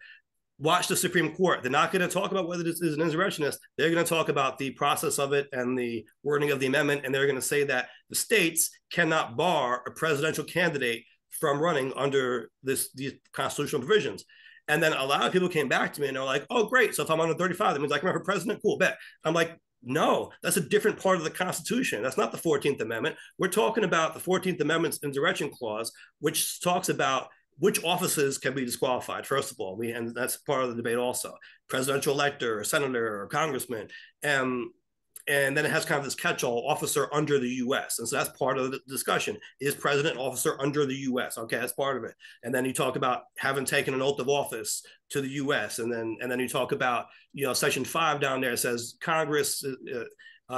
A: watch the Supreme Court. They're not going to talk about whether this is an insurrectionist. They're going to talk about the process of it and the wording of the amendment. And they're going to say that the states cannot bar a presidential candidate from running under these constitutional provisions. And then a lot of people came back to me and they're like, oh, great. So if I'm under 35, that means I can run for president? Cool, bet. I'm like, no, that's a different part of the Constitution. That's not the 14th Amendment. We're talking about the 14th Amendment's insurrection clause, which talks about which offices can be disqualified, first of all. And that's part of the debate also. Presidential elector, or senator, or congressman. And then it has kind of this catch-all, officer under the U.S. And so that's part of the discussion. Is president officer under the U.S.? Okay, that's part of it. And then you talk about having taken an oath of office to the U.S. And then you talk about, Section 5 down there says Congress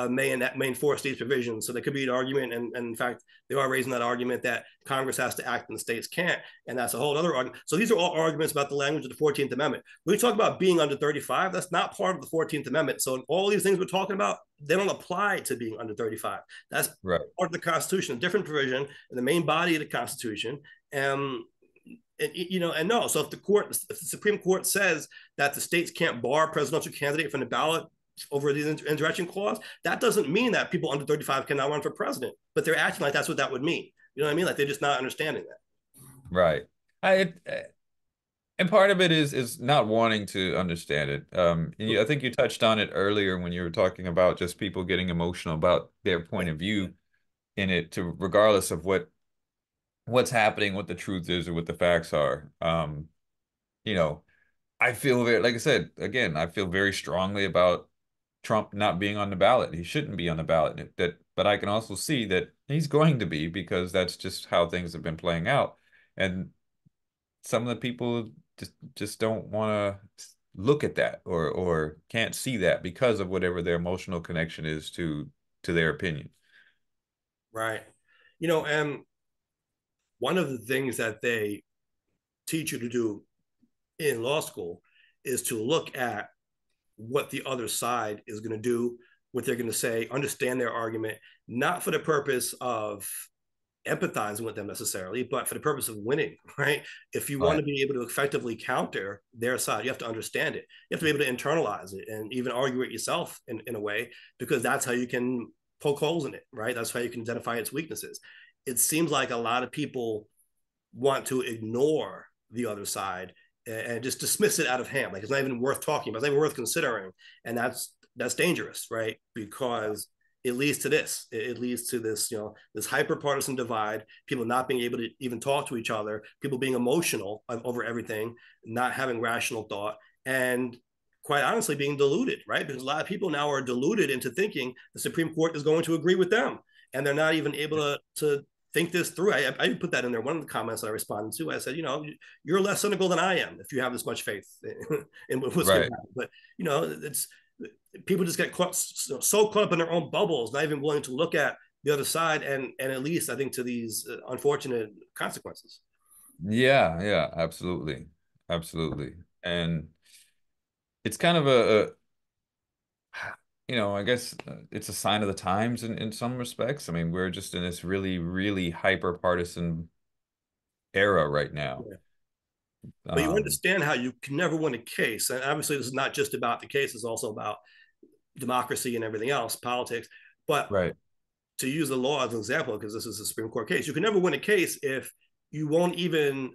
A: may enforce these provisions. So there could be an argument, and in fact, they are raising that argument that Congress has to act and the states can't. And that's a whole other argument. So these are all arguments about the language of the 14th Amendment. When we talk about being under 35, that's not part of the 14th Amendment. So all these things we're talking about, they don't apply to being under 35. That's part of the Constitution, a different provision in the main body of the Constitution. So if the Supreme Court says that the states can't bar a presidential candidate from the ballot over the insurrection clause, that doesn't mean that people under 35 cannot run for president, but they're acting like that's what that would mean. You know what I mean? Like they're just not understanding that.
B: Right. I and part of it is not wanting to understand it. I think you touched on it earlier when you were talking about just people getting emotional about their point of view in it, to regardless of what's happening, what the truth is, or what the facts are. You know, I feel very, like I said, again, I feel very strongly about Trump not being on the ballot. He shouldn't be on the ballot. But I can also see that he's going to be, because that's just how things have been playing out. And some of the people just don't want to look at that, or can't see that because of whatever their emotional connection is to their opinion.
A: Right. And one of the things that they teach you to do in law school is to look at what the other side is going to do, what they're going to say, understand their argument, not for the purpose of empathizing with them necessarily, but for the purpose of winning, right? If you want
B: Right.
A: to be able to effectively counter their side, you have to understand it. You have to be able to internalize it and even argue it yourself in a way, because that's how you can poke holes in it, right? That's how you can identify its weaknesses. It seems like a lot of people want to ignore the other side and just dismiss it out of hand. Like it's not even worth talking about. It's not even worth considering. And that's dangerous, right? Because it leads to this. It leads to this, this hyper partisan divide, people not being able to even talk to each other, people being emotional over everything, not having rational thought, and quite honestly being deluded, right? Because a lot of people now are deluded into thinking the Supreme Court is going to agree with them. And they're not even able to think this through. I put that in there. One of the comments that I responded to, I said, you're less cynical than I am if you have this much faith in what's going to
B: Right.
A: happen. But it's people just get so caught up in their own bubbles, not even willing to look at the other side, and at least I think to these unfortunate consequences.
B: Yeah, yeah, absolutely. Absolutely. And it's kind of I guess it's a sign of the times in some respects. I mean, we're just in this really, really hyper partisan era right now.
A: Yeah. But you
B: Um,
A: understand how you can never win a case, and obviously this is not just about the case; it's also about democracy and everything else, politics. But
B: right,
A: to use the law as an example, because this is a Supreme Court case, you can never win a case if you won't even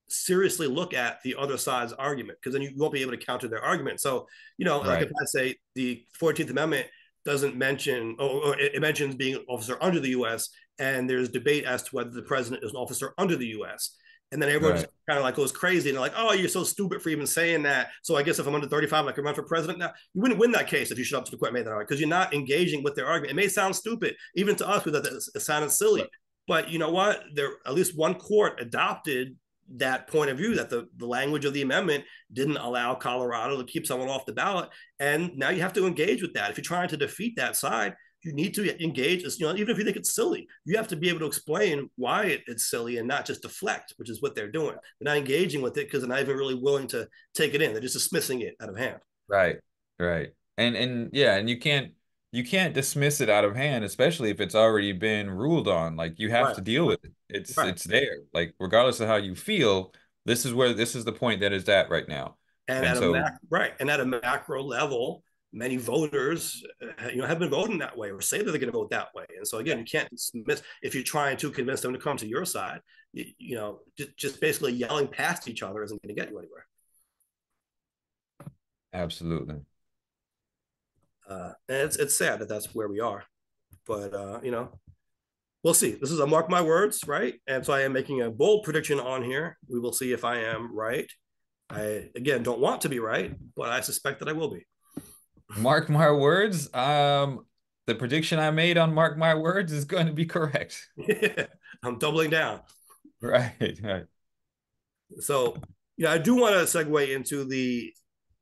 A: seriously look at the other side's argument, because then you won't be able to counter their argument. So, like if
B: right,
A: I say the 14th Amendment doesn't mention, or it mentions being an officer under the US, and there's debate as to whether the president is an officer under the US. And then everyone just
B: right,
A: kind of like goes crazy and they're like, oh, you're so stupid for even saying that. So I guess if I'm under 35, I can run for president now. You wouldn't win that case if you shut up to the court and made that argument, because you're not engaging with their argument. It may sound stupid, even to us, because it sounded silly. But you know what? There at least one court adopted that point of view, that the language of the amendment didn't allow Colorado to keep someone off the ballot. And now you have to engage with that. If you're trying to defeat that side, you need to engage. Even if you think it's silly, you have to be able to explain why it's silly and not just deflect, which is what they're doing. They're not engaging with it because they're not even really willing to take it in. They're just dismissing it out of hand.
B: right, right. And yeah, and you can't dismiss it out of hand, especially if it's already been ruled on. Like you have
A: Right.
B: to deal with it. It's
A: Right.
B: it's there. Like regardless of how you feel, this is the point that it's at right now.
A: And
B: And so
A: at a macro level, many voters, have been voting that way or say that they're going to vote that way. And so again,
B: yeah,
A: you can't dismiss if you're trying to convince them to come to your side. Just basically yelling past each other isn't going to get you anywhere.
B: absolutely.
A: And it's sad that that's where we are. But we'll see. This is a mark my words, right? And so I am making a bold prediction on here. We will see if I am right. I again don't want to be right, but I suspect that I will be.
B: Mark my words. The prediction I made on Mark My Words is going to be correct.
A: I'm doubling down.
B: Right, right,
A: So, I do want to segue into the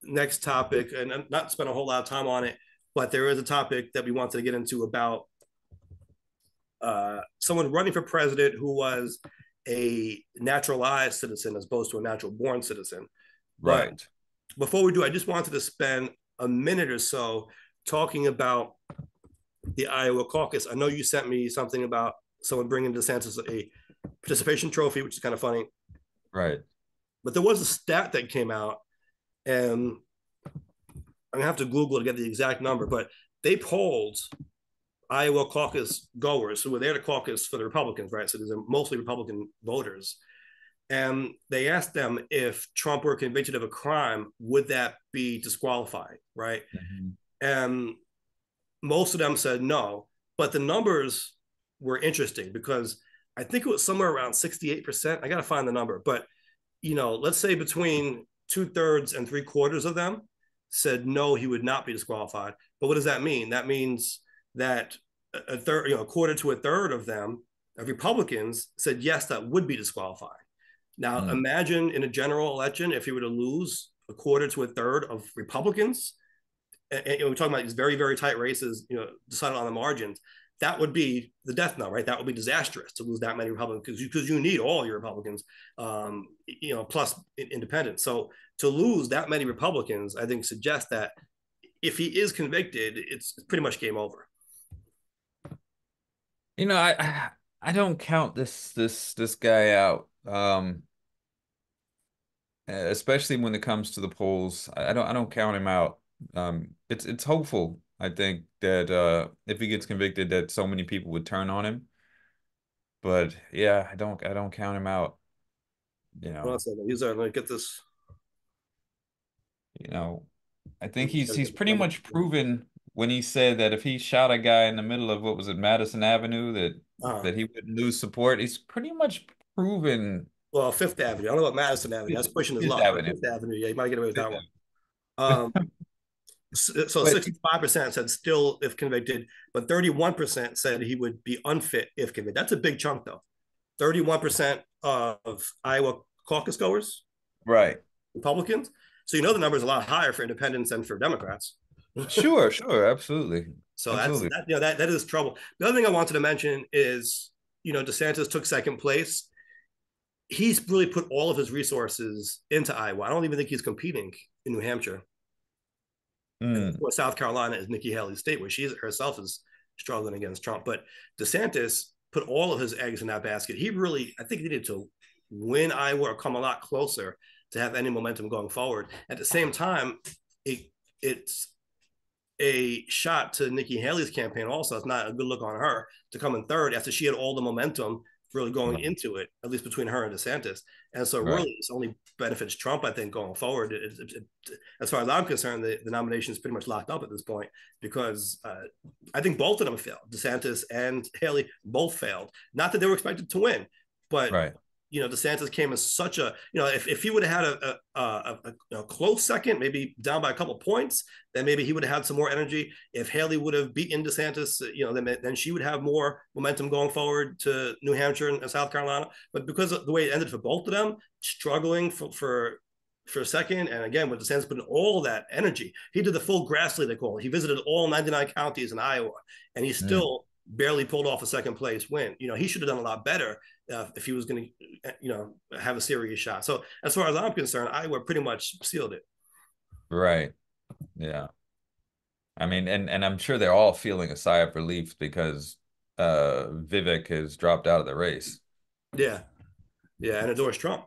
A: next topic and not spend a whole lot of time on it, but there is a topic that we wanted to get into about someone running for president who was a naturalized citizen as opposed to a natural born citizen. But
B: right,
A: before we do, I just wanted to spend a minute or so talking about the Iowa caucus. I know you sent me something about someone bringing DeSantis a participation trophy, which is kind of funny.
B: right,
A: But there was a stat that came out, and I'm gonna have to Google to get the exact number, but they polled Iowa caucus goers who were there to caucus for the Republicans, right? So these are mostly Republican voters. and they asked them if Trump were convicted of a crime, would that be disqualifying, right?
B: Mhm.
A: And most of them said no, but the numbers were interesting because I think it was somewhere around 68%. I got to find the number, but let's say between two-thirds and three-quarters of them said no, he would not be disqualified. But what does that mean? That means that a third, a quarter to a third of them, of Republicans, said yes, that would be disqualifying. Now,
B: Mm.
A: imagine in a general election if he were to lose a quarter to a third of Republicans, and we're talking about these very, very tight races, decided on the margins. That would be the death knell, right? That would be disastrous to lose that many Republicans because you need all your Republicans, plus independents. So to lose that many Republicans, I think suggests that if he is convicted, it's pretty much game over.
B: You know, I don't count this guy out. Especially when it comes to the polls. I don't count him out. It's hopeful. I think that if he gets convicted, that so many people would turn on him. But yeah, I don't count him out. You know,
A: Honestly, these are like get this.
B: you know, I think he's pretty much proven when he said that if he shot a guy in the middle of what was it, Madison Avenue, that
A: Uh,
B: that he wouldn't lose support. He's pretty much proven
A: well, Fifth Avenue. I don't know about Madison Avenue. That's pushing his
B: Fifth
A: luck, but
B: Avenue.
A: Fifth Avenue, yeah, you might get away with
B: Fifth
A: that one.
B: Avenue.
A: Um, so
B: But
A: 65% said still if convicted, but 31% said he would be unfit if convicted. That's a big chunk, though. 31% of Iowa caucus goers,
B: right.
A: Republicans. So the number is a lot higher for independents than for Democrats.
B: Sure, sure, absolutely.
A: So that's
B: Absolutely.
A: that. That is trouble. The other thing I wanted to mention is DeSantis took second place. He's really put all of his resources into Iowa. I don't even think he's competing in New Hampshire. And of
B: Mm,
A: course, South Carolina is Nikki Haley's state, where she herself is struggling against Trump. But DeSantis put all of his eggs in that basket. He really, I think, he needed to win Iowa or come a lot closer to have any momentum going forward. At the same time, it's a shot to Nikki Haley's campaign. Also, it's not a good look on her to come in third after she had all the momentum really going
B: right,
A: into it, at least between her and DeSantis. And so,
B: right,
A: really, it's only benefits Trump, I think, going forward. As far as I'm concerned, the nomination is pretty much locked up at this point because I think both of them failed. DeSantis and Haley both failed. Not that they were expected to win, but
B: right.
A: DeSantis came as such a, if he would have had a close second, maybe down by a couple of points, then maybe he would have had some more energy. If Haley would have beaten DeSantis, then she would have more momentum going forward to New Hampshire and South Carolina. But because of the way it ended for both of them, struggling for a second, and again, with DeSantis putting all that energy, he did the full Grassley, they call it. He visited all 99 counties in Iowa, and he
B: Mm,
A: still barely pulled off a second place win. He should have done a lot better if he was going to, have a serious shot. So as far as I'm concerned, Iowa pretty much sealed it.
B: right. Yeah. I mean, and I'm sure they're all feeling a sigh of relief because Vivek has dropped out of the race.
A: Yeah, yeah, and endorse Trump.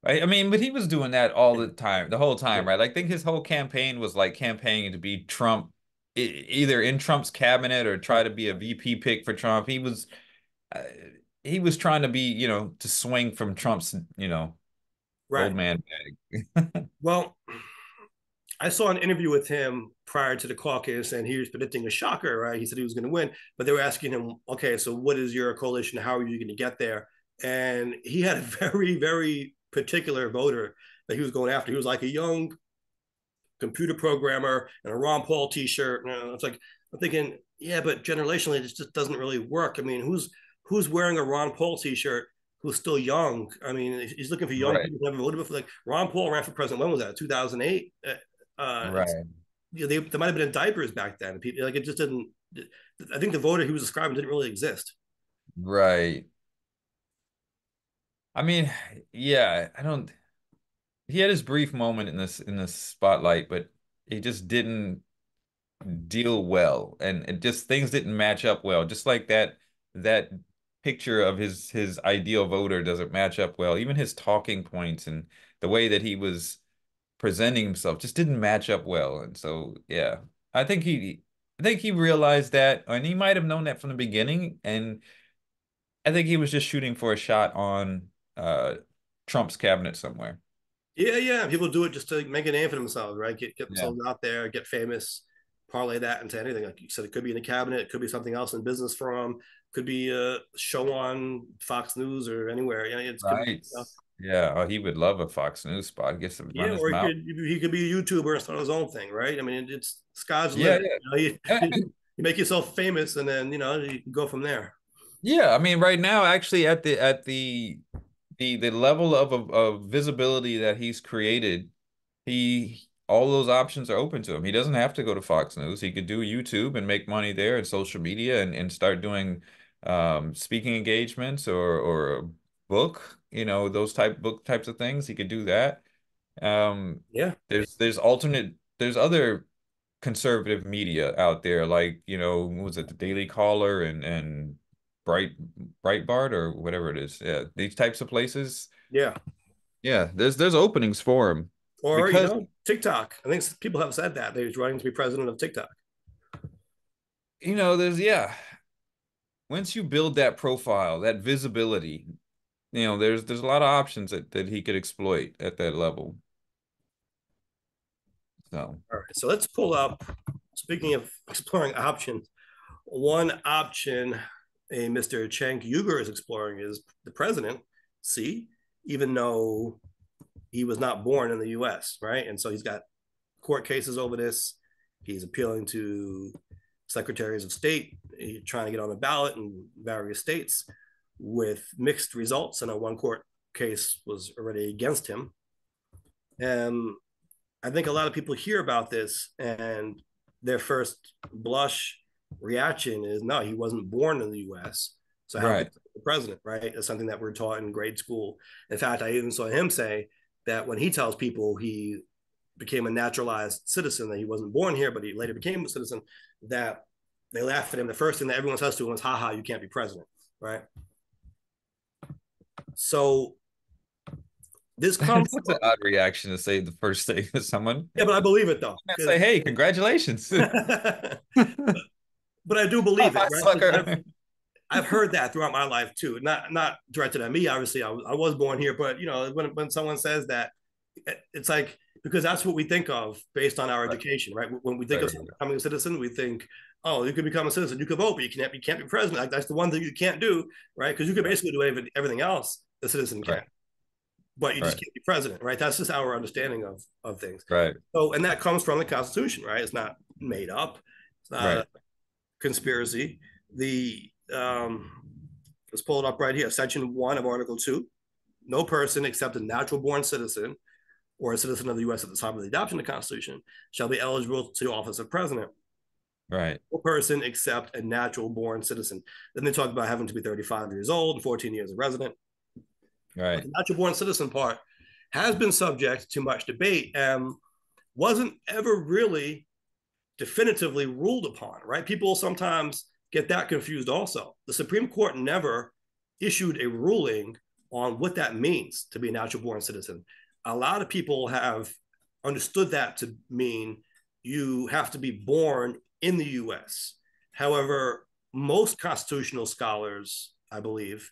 B: Right? I mean, but he was doing that all
A: Yeah,
B: the time, the whole
A: yeah,
B: time, right? Like, I think his whole campaign was like campaigning to be Trump, either in Trump's cabinet or try
A: right,
B: to be a VP pick for Trump. Uh, he was trying to be, to swing from Trump's, old
A: right.
B: man bag.
A: Well, I saw an interview with him prior to the caucus, and he was predicting a shocker. Right, he said he was going to win, but they were asking him, "Okay, so what is your coalition? How are you going to get there?" And he had a very, very particular voter that he was going after. He was like a young computer programmer and a Ron Paul T-shirt. And it's like I'm thinking, yeah, but generationally, it just doesn't really work. I mean, who's wearing a Ron Paul T-shirt who's still young? I mean, he's looking for young
B: Right,
A: people who never voted before. Like Ron Paul ran for president. When was that? 2008.
B: right,
A: They might have been in diapers back then. People like it just didn't. I think the voter he was describing didn't really exist.
B: right. I mean, yeah, I don't. He had his brief moment in this spotlight, but he just didn't deal well, and it just things didn't match up well. Just like that picture of his ideal voter doesn't match up well. Even his talking points and the way that he was presenting himself just didn't match up well. And so, yeah, I think he realized that, and he might have known that from the beginning. And I think he was just shooting for a shot on uh, Trump's cabinet somewhere.
A: Yeah, yeah. People do it just to make a name for themselves, right? Get
B: Yeah.
A: themselves out there, get famous, parlay that into anything. Like you said, it could be in the cabinet, it could be something else in business for them, could be a show on Fox News or anywhere. You know, it could be,
B: Right. Yeah. Oh, he would love a Fox News spot. Gets to run
A: yeah,
B: his
A: or
B: mouth.
A: he could be a YouTuber and start his own thing, right? I mean, it's sky's the
B: Yeah,
A: limit.
B: yeah.
A: You know, you make yourself famous, and then you can go from there.
B: Yeah, I mean, right now, actually, at the level of visibility that he's created, he all those options are open to him. He doesn't have to go to Fox News. He could do YouTube and make money there and social media and start doing speaking engagements or a book, those book types of things. He could do that.
A: Yeah,
B: There's other conservative media out there, like, what was it, the Daily Caller and Bright Breitbart or whatever it is. Yeah, these types of places.
A: yeah.
B: Yeah, there's openings for him
A: Or
B: because
A: TikTok. I think people have said that he's running to be president of TikTok.
B: there's yeah. Once you build that profile, that visibility, there's a lot of options that he could exploit at that level. So
A: All right, so let's pull up. Speaking of exploring options, one option a Mr. Cenk Uygur is exploring is the president. See, even though he was not born in the U.S., right? And so he's got court cases over this. He's appealing to secretaries of state. He's trying to get on the ballot in various states with mixed results. And a one court case was already against him. And I think a lot of people hear about this and their first blush reaction is no, he wasn't born in the US. So how could
B: right,
A: the president, right? It's something that we're taught in grade school. In fact, I even saw him say that when he tells people he became a naturalized citizen, that he wasn't born here, but he later became a citizen, that they laugh at him. The first thing that everyone says to him is, haha, you can't be president, right? So this comes
B: that's an
A: from,
B: odd reaction to say the first thing to someone.
A: yeah, but I believe it though.
B: Say, hey, congratulations.
A: But I do
B: Oh,
A: believe it,
B: hi,
A: right?
B: sucker.
A: I've heard that throughout my life too. Not directed at me, obviously. I was born here, but when someone says that, it's like because that's what we think of based on our
B: Right,
A: education, right? When we think
B: right,
A: of becoming a citizen, we think, oh, you can become a citizen, you can vote, but you can't be president. Like, that's the one thing you can't do, right? Because you can
B: right,
A: basically do everything else the citizen
B: right,
A: can, but you just
B: right,
A: can't be president, right? That's just our understanding of things.
B: right,
A: So, and that comes from the Constitution, right? It's not made up. It's not
B: right,
A: a conspiracy. The let's pull it up right here. Section 1 of Article 2. No person except a natural born citizen or a citizen of the U.S. at the time of the adoption of the Constitution shall be eligible to the office of president.
B: right,
A: No person except a natural born citizen. Then they talk about having to be 35 years old and 14 years a resident. But
B: right,
A: the natural born citizen part has been subject to much debate and wasn't ever really definitively ruled upon, right? People sometimes get that confused also. The Supreme Court never issued a ruling on what that means to be a natural born citizen. A lot of people have understood that to mean you have to be born in the US. However, most constitutional scholars, I believe,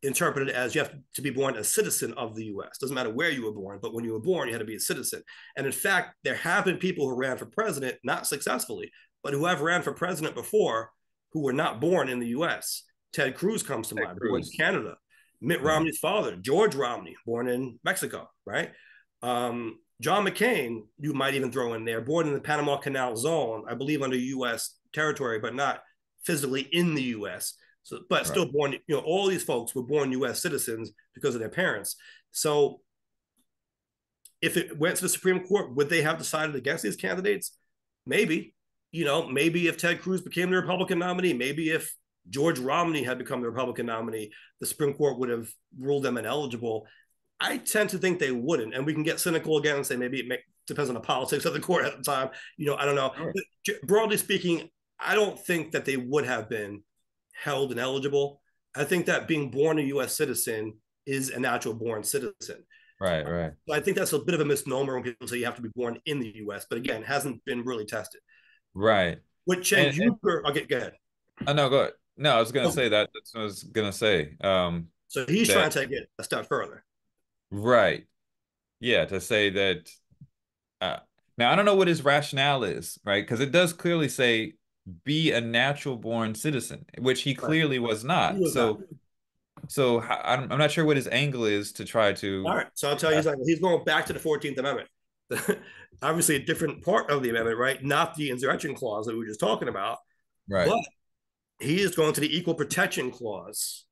A: interpret it as you have to be born a citizen of the US. Doesn't matter where you were born, but when you were born, you had to be a citizen. And in fact, there have been people who ran for president, not successfully, but who have ran for president before who were not born in the US. Ted Cruz comes to
B: Ted
A: mind, born in
B: Cruz.
A: Canada. Mitt
B: Yeah,
A: Romney's father, George Romney, born in Mexico, right? John McCain, you might even throw in there, born in the Panama Canal Zone, I believe under US territory, but not physically in the US. So, but
B: right,
A: still born, all these folks were born U.S. citizens because of their parents. So, if it went to the Supreme Court, would they have decided against these candidates? Maybe. Maybe if Ted Cruz became the Republican nominee, maybe if George Romney had become the Republican nominee, the Supreme Court would have ruled them ineligible. I tend to think they wouldn't, and we can get cynical again and say maybe depends on the politics of the court at the time. I don't know.
B: sure.
A: But broadly speaking, I don't think that they would have been held ineligible. I think that being born a U.S. citizen is a natural born citizen.
B: Right, right,
A: So I think that's a bit of a misnomer when people say you have to be born in the U.S. But again, hasn't been really tested.
B: right.
A: With Cenk
B: And
A: Uygur, I'll get go ahead.
B: I know, go ahead. No, I was gonna
A: Oh,
B: say that. That's what I was gonna say.
A: So he's trying
B: that
A: to take it a step further.
B: right. Yeah, to say that uh, now I don't know what his rationale is, right? Because it does clearly say be a natural born citizen, which he
A: Right.
B: clearly was
A: He
B: not.
A: was not.
B: So I'm not sure what his angle is to try
A: All
B: to
A: right. So I'll tell you, he's going back to the 14th Amendment. Obviously, a different part of the amendment, right? Not the insurrection clause that we were just talking about,
B: right,
A: but he is going to the equal protection clause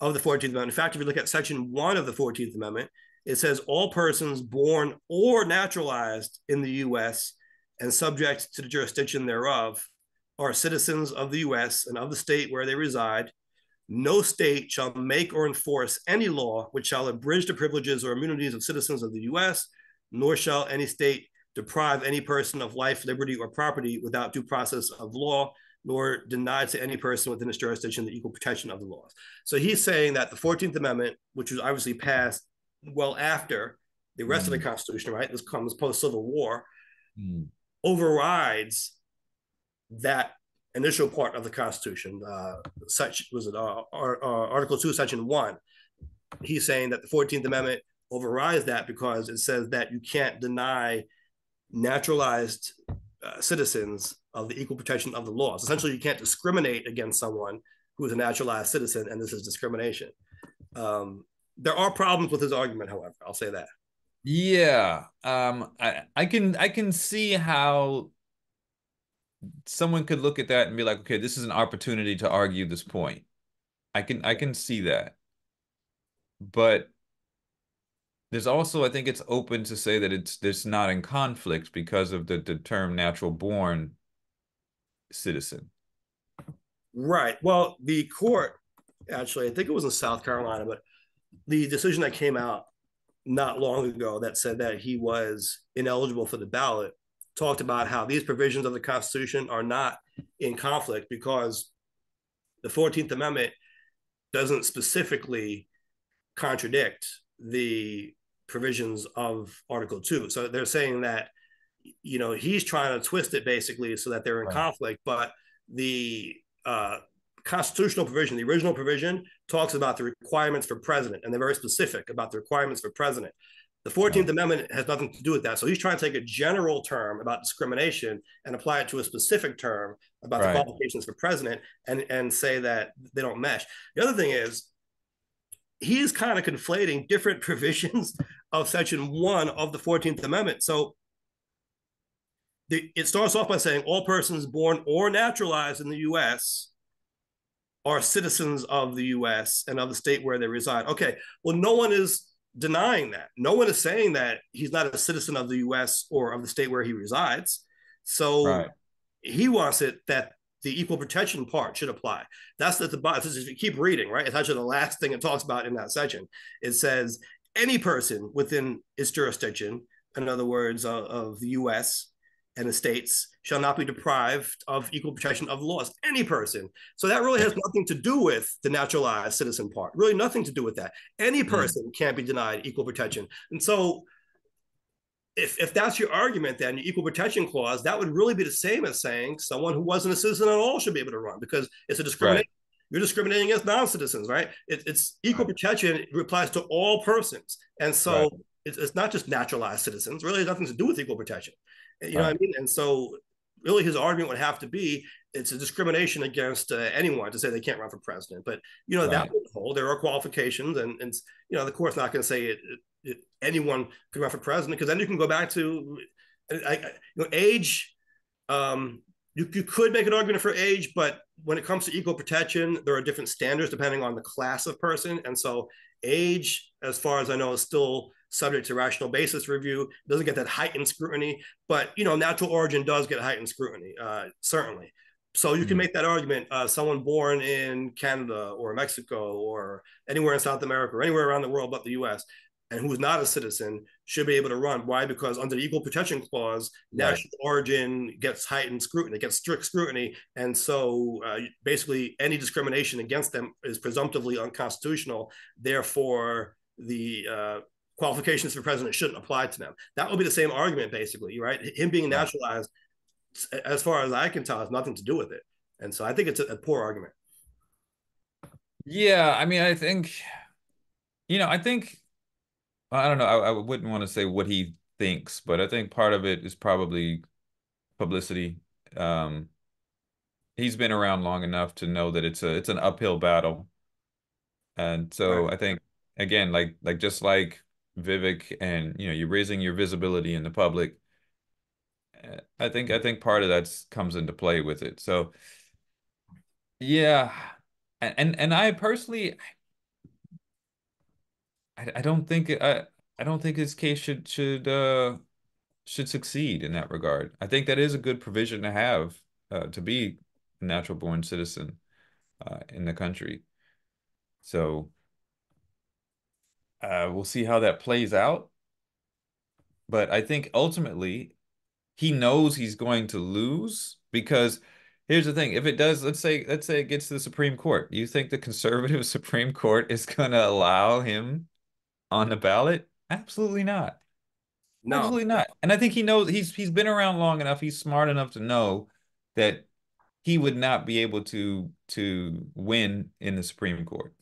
A: of the 14th Amendment. In fact, if you look at Section 1 of the 14th Amendment, it says all persons born or naturalized in the U.S. and subject to the jurisdiction thereof are citizens of the U.S. and of the state where they reside. No state shall make or enforce any law which shall abridge the privileges or immunities of citizens of the U.S., nor shall any state deprive any person of life, liberty, or property without due process of law, nor deny to any person within its jurisdiction the equal protection of the laws. So he's saying that the 14th Amendment, which was obviously passed well after the rest of the
B: mm,
A: Constitution, right? This comes post Civil War,
B: mm,
A: overrides that initial part of the Constitution. Such was it Article 2, Section 1. He's saying that the 14th Amendment overrides that because it says that you can't deny naturalized citizens of the equal protection of the laws. Essentially, you can't discriminate against someone who is a naturalized citizen, and this is discrimination. There are problems with his argument, however. I'll say that.
B: yeah. I can see how someone could look at that and be like, okay, this is an opportunity to argue this point. I can see that. But there's also, I think it's open to say that it's not in conflict because of the term natural born citizen.
A: Right. Well, the court, actually, I think it was in South Carolina, but the decision that came out not long ago that said that he was ineligible for the ballot talked about how these provisions of the Constitution are not in conflict because the 14th Amendment doesn't specifically contradict the provisions of Article 2. So they're saying that, he's trying to twist it basically so that they're in
B: Right.
A: conflict, but the constitutional provision, the original provision, talks about the requirements for president, and they're very specific about the requirements for president. The 14th
B: Right.
A: Amendment has nothing to do with that. So he's trying to take a general term about discrimination and apply it to a specific term about the
B: Right.
A: qualifications for president and say that they don't mesh. The other thing is, he's kind of conflating different provisions of Section 1 of the 14th Amendment. So it starts off by saying all persons born or naturalized in the U.S. are citizens of the U.S. and of the state where they reside. Okay, well, no one is denying that. No one is saying that he's not a citizen of the U.S. or of the state where he resides. So
B: Right.
A: he wants it that the equal protection part should apply. That's at the bottom. If you keep reading, right, it's actually the last thing it talks about in that section. It says any person within its jurisdiction, in other words, of the U.S. and the states, shall not be deprived of equal protection of the laws. Any person. So that really has nothing to do with the naturalized citizen part. Really nothing to do with that. Any
B: Mm,
A: person can't be denied equal protection. And so if that's your argument, then your equal protection clause, that would really be the same as saying someone who wasn't a citizen at all should be able to run because it's a
B: right.
A: discrimination. You're discriminating against non-citizens, right? It's equal
B: Right.
A: protection. It applies to all persons, and
B: Right.
A: so it's not just naturalized citizens. Really, has nothing to do with equal protection. You know what I
B: Right.
A: mean? And so, really, his argument would have to be it's a discrimination against anyone to say they can't run for president. But that
B: Right.
A: would hold. There are qualifications, and the court's not going to say anyone can run for president because then you can go back to age. You could make an argument for age, but when it comes to equal protection, there are different standards depending on the class of person, and so age, as far as I know, is still subject to rational basis review. It doesn't get that heightened scrutiny, but natural origin does get heightened scrutiny, certainly. So you can
B: Mm,
A: make that argument. Someone born in Canada or Mexico or anywhere in South America or anywhere around the world but the U.S. and who's not a citizen should be able to run. Why? Because under the Equal Protection Clause,
B: right.
A: national origin gets heightened scrutiny, gets strict scrutiny, and so basically any discrimination against them is presumptively unconstitutional. Therefore, the qualifications for president shouldn't apply to them. That would be the same argument, basically, right? Him being
B: Right.
A: naturalized, as far as I can tell, has nothing to do with it. And so I think it's a poor argument.
B: Yeah, I mean, I think. I think I don't know. I wouldn't want to say what he thinks, but I think part of it is probably publicity. Um, he's been around long enough to know that it's an uphill battle, and
A: Right.
B: so I think again, like just like Vivek, and you're raising your visibility in the public. I think part of that comes into play with it. So yeah, and I personally, I don't think I don't think his case should succeed in that regard. I think that is a good provision to have to be a natural born citizen in the country. So we'll see how that plays out. But I think ultimately he knows he's going to lose because here's the thing: if it does, let's say it gets to the Supreme Court, do you think the conservative Supreme Court is going to allow him on the ballot? Absolutely not.
A: No,
B: Absolutely not. And I think he knows he's been around long enough. He's smart enough to know that he would not be able to win in the Supreme Court.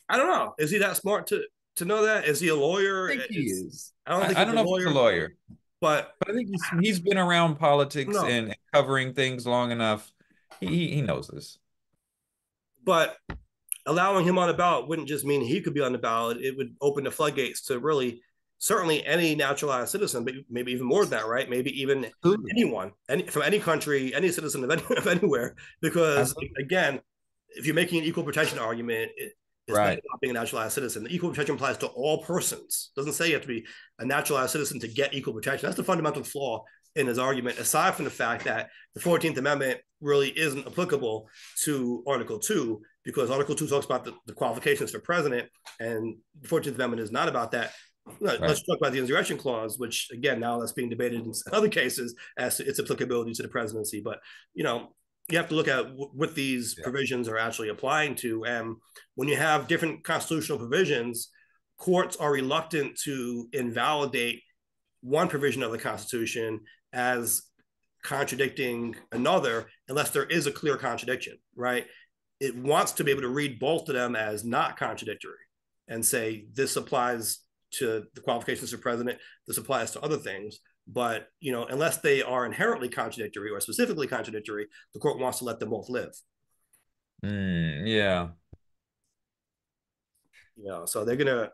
A: I don't know. Is he that smart to know that? Is he a lawyer?
B: I think he
A: It's
B: is.
A: I don't think
B: I
A: he's
B: don't
A: a
B: know if he's a
A: lawyer,
B: lawyer,
A: but
B: but I think he's been around politics
A: no.
B: and covering things long enough. He knows this.
A: But allowing him on the ballot wouldn't just mean he could be on the ballot. It would open the floodgates to really certainly any naturalized citizen, but maybe even more than that, right? Maybe even
B: Absolutely.
A: anyone, from any country, any citizen of anywhere. Because
B: Absolutely.
A: again, if you're making an equal protection argument, it's not
B: Right.
A: about being a naturalized citizen. The equal protection applies to all persons. It doesn't say you have to be a naturalized citizen to get equal protection. That's the fundamental flaw in his argument, aside from the fact that the 14th Amendment really isn't applicable to Article 2, because Article 2 talks about the qualifications for president, and the 14th Amendment is not about that.
B: Right.
A: Let's talk about the insurrection clause, which again now that's being debated in other cases as to its applicability to the presidency. But you know, you have to look at what these
B: Yeah.
A: provisions are actually applying to. And when you have different constitutional provisions, courts are reluctant to invalidate one provision of the Constitution as contradicting another unless there is a clear contradiction, right? It wants to be able to read both of them as not contradictory and say this applies to the qualifications for president, this applies to other things. But unless they are inherently contradictory or specifically contradictory, the court wants to let them both live.
B: Yeah.
A: So they're gonna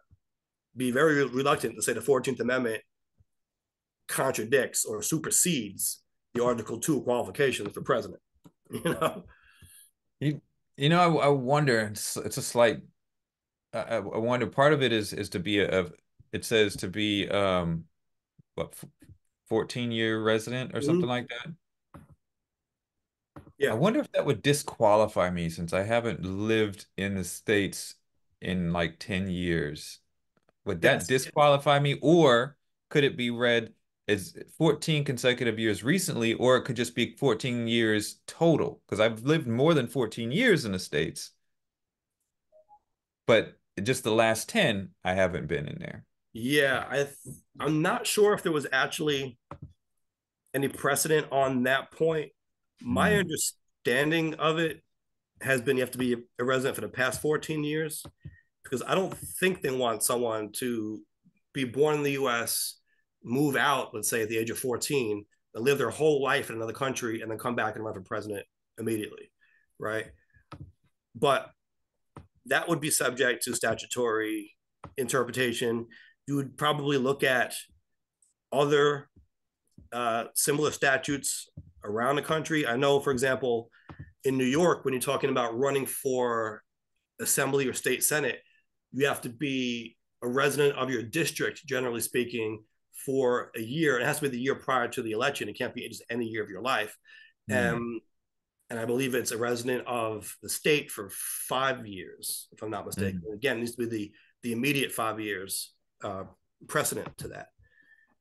A: be very reluctant to say the 14th Amendment contradicts or supersedes the Article 2 qualifications for president. You know,
B: You, I wonder. It's a slight. I wonder. Part of it is to be it says to be what 14-year resident or something
A: mm-hmm.
B: like that. I
A: Yeah.
B: wonder if that would disqualify me since I haven't lived in the States in like 10 years. Would that
A: Yes.
B: disqualify me, or could it be read as 14 consecutive years recently, or it could just be 14 years total? Because I've lived more than 14 years in the States, but just the last 10, I haven't been in there.
A: Yeah. I'm not sure if there was actually any precedent on that point. My
B: Hmm.
A: understanding of it has been you have to be a resident for the past 14 years, because I don't think they want someone to be born in the US, move out, let's say at the age of 14, and live their whole life in another country and then come back and run for president immediately, right? But that would be subject to statutory interpretation. You would probably look at other similar statutes around the country. I know, for example, in New York, when you're talking about running for assembly or state senate, you have to be a resident of your district, generally speaking, for a year. It has to be the year prior to the election. It can't be just any year of your life.
B: Hmm.
A: And I believe it's a resident of the state for 5 years, if I'm not mistaken.
B: Hmm.
A: Again, it needs to be the immediate 5 years precedent to that.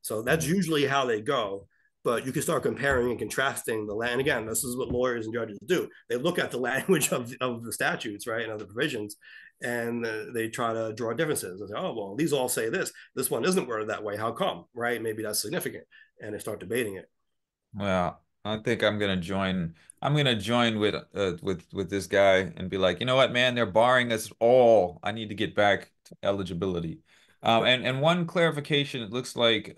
A: So that's
B: Hmm.
A: usually how they go. But you can start comparing and contrasting the land. Again, this is what lawyers and judges do. They look at the language of the statutes, right, and of the provisions, and they try to draw differences. And say, oh, well, these all say this. This one isn't worded that way. How come? Right? Maybe that's significant. And they start debating it.
B: Well, I think I'm gonna join. I'm gonna join with this guy and be like, you know what, man, they're barring us all. I need to get back to eligibility. And one clarification, it looks like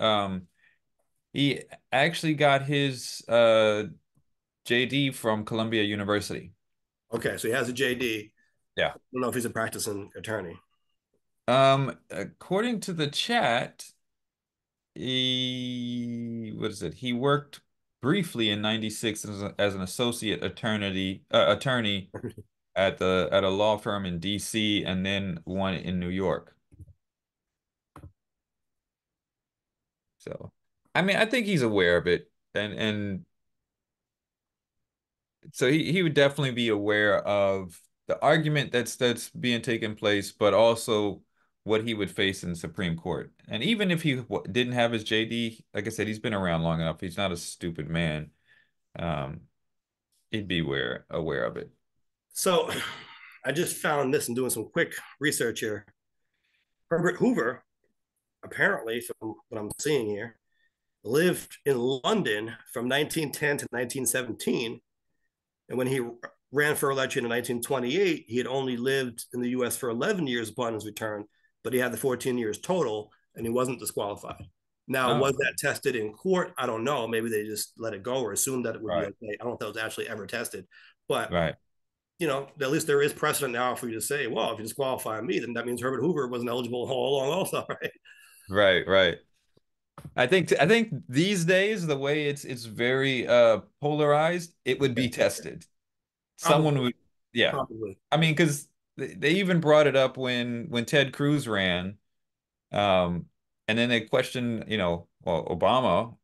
B: he actually got his JD from Columbia University.
A: Okay, so he has a JD.
B: Yeah.
A: I don't know if he's a practicing attorney.
B: According to the chat, what is it? He worked briefly in '96 as an associate attorney at a law firm in DC and then one in New York. So, I mean, I think he's aware of it, and so he would definitely be aware of the argument that's being taken place, but also what he would face in Supreme Court. And even if he didn't have his JD, like I said, he's been around long enough. He's not a stupid man. Um, he'd be aware of it.
A: So I just found this and doing some quick research here. Herbert Hoover, apparently, from what I'm seeing here, lived in London from 1910 to 1917. And when he ran for election in 1928, he had only lived in the US for 11 years upon his return, but he had the 14 years total and he wasn't disqualified. Now,
B: Oh,
A: was that tested in court? I don't know. Maybe they just let it go or assumed that it would be
B: right,
A: okay. I don't know if that was actually ever tested. But,
B: right,
A: at least there is precedent now for you to say, well, if you disqualify me, then that means Herbert Hoover wasn't eligible all along, also, right?
B: right, right. I think these days the way it's very polarized, it would
A: Yeah,
B: be tested. Someone
A: probably,
B: would, yeah.
A: probably.
B: I mean, because they even brought it up when Ted Cruz ran. Um, and then they question, well, Obama,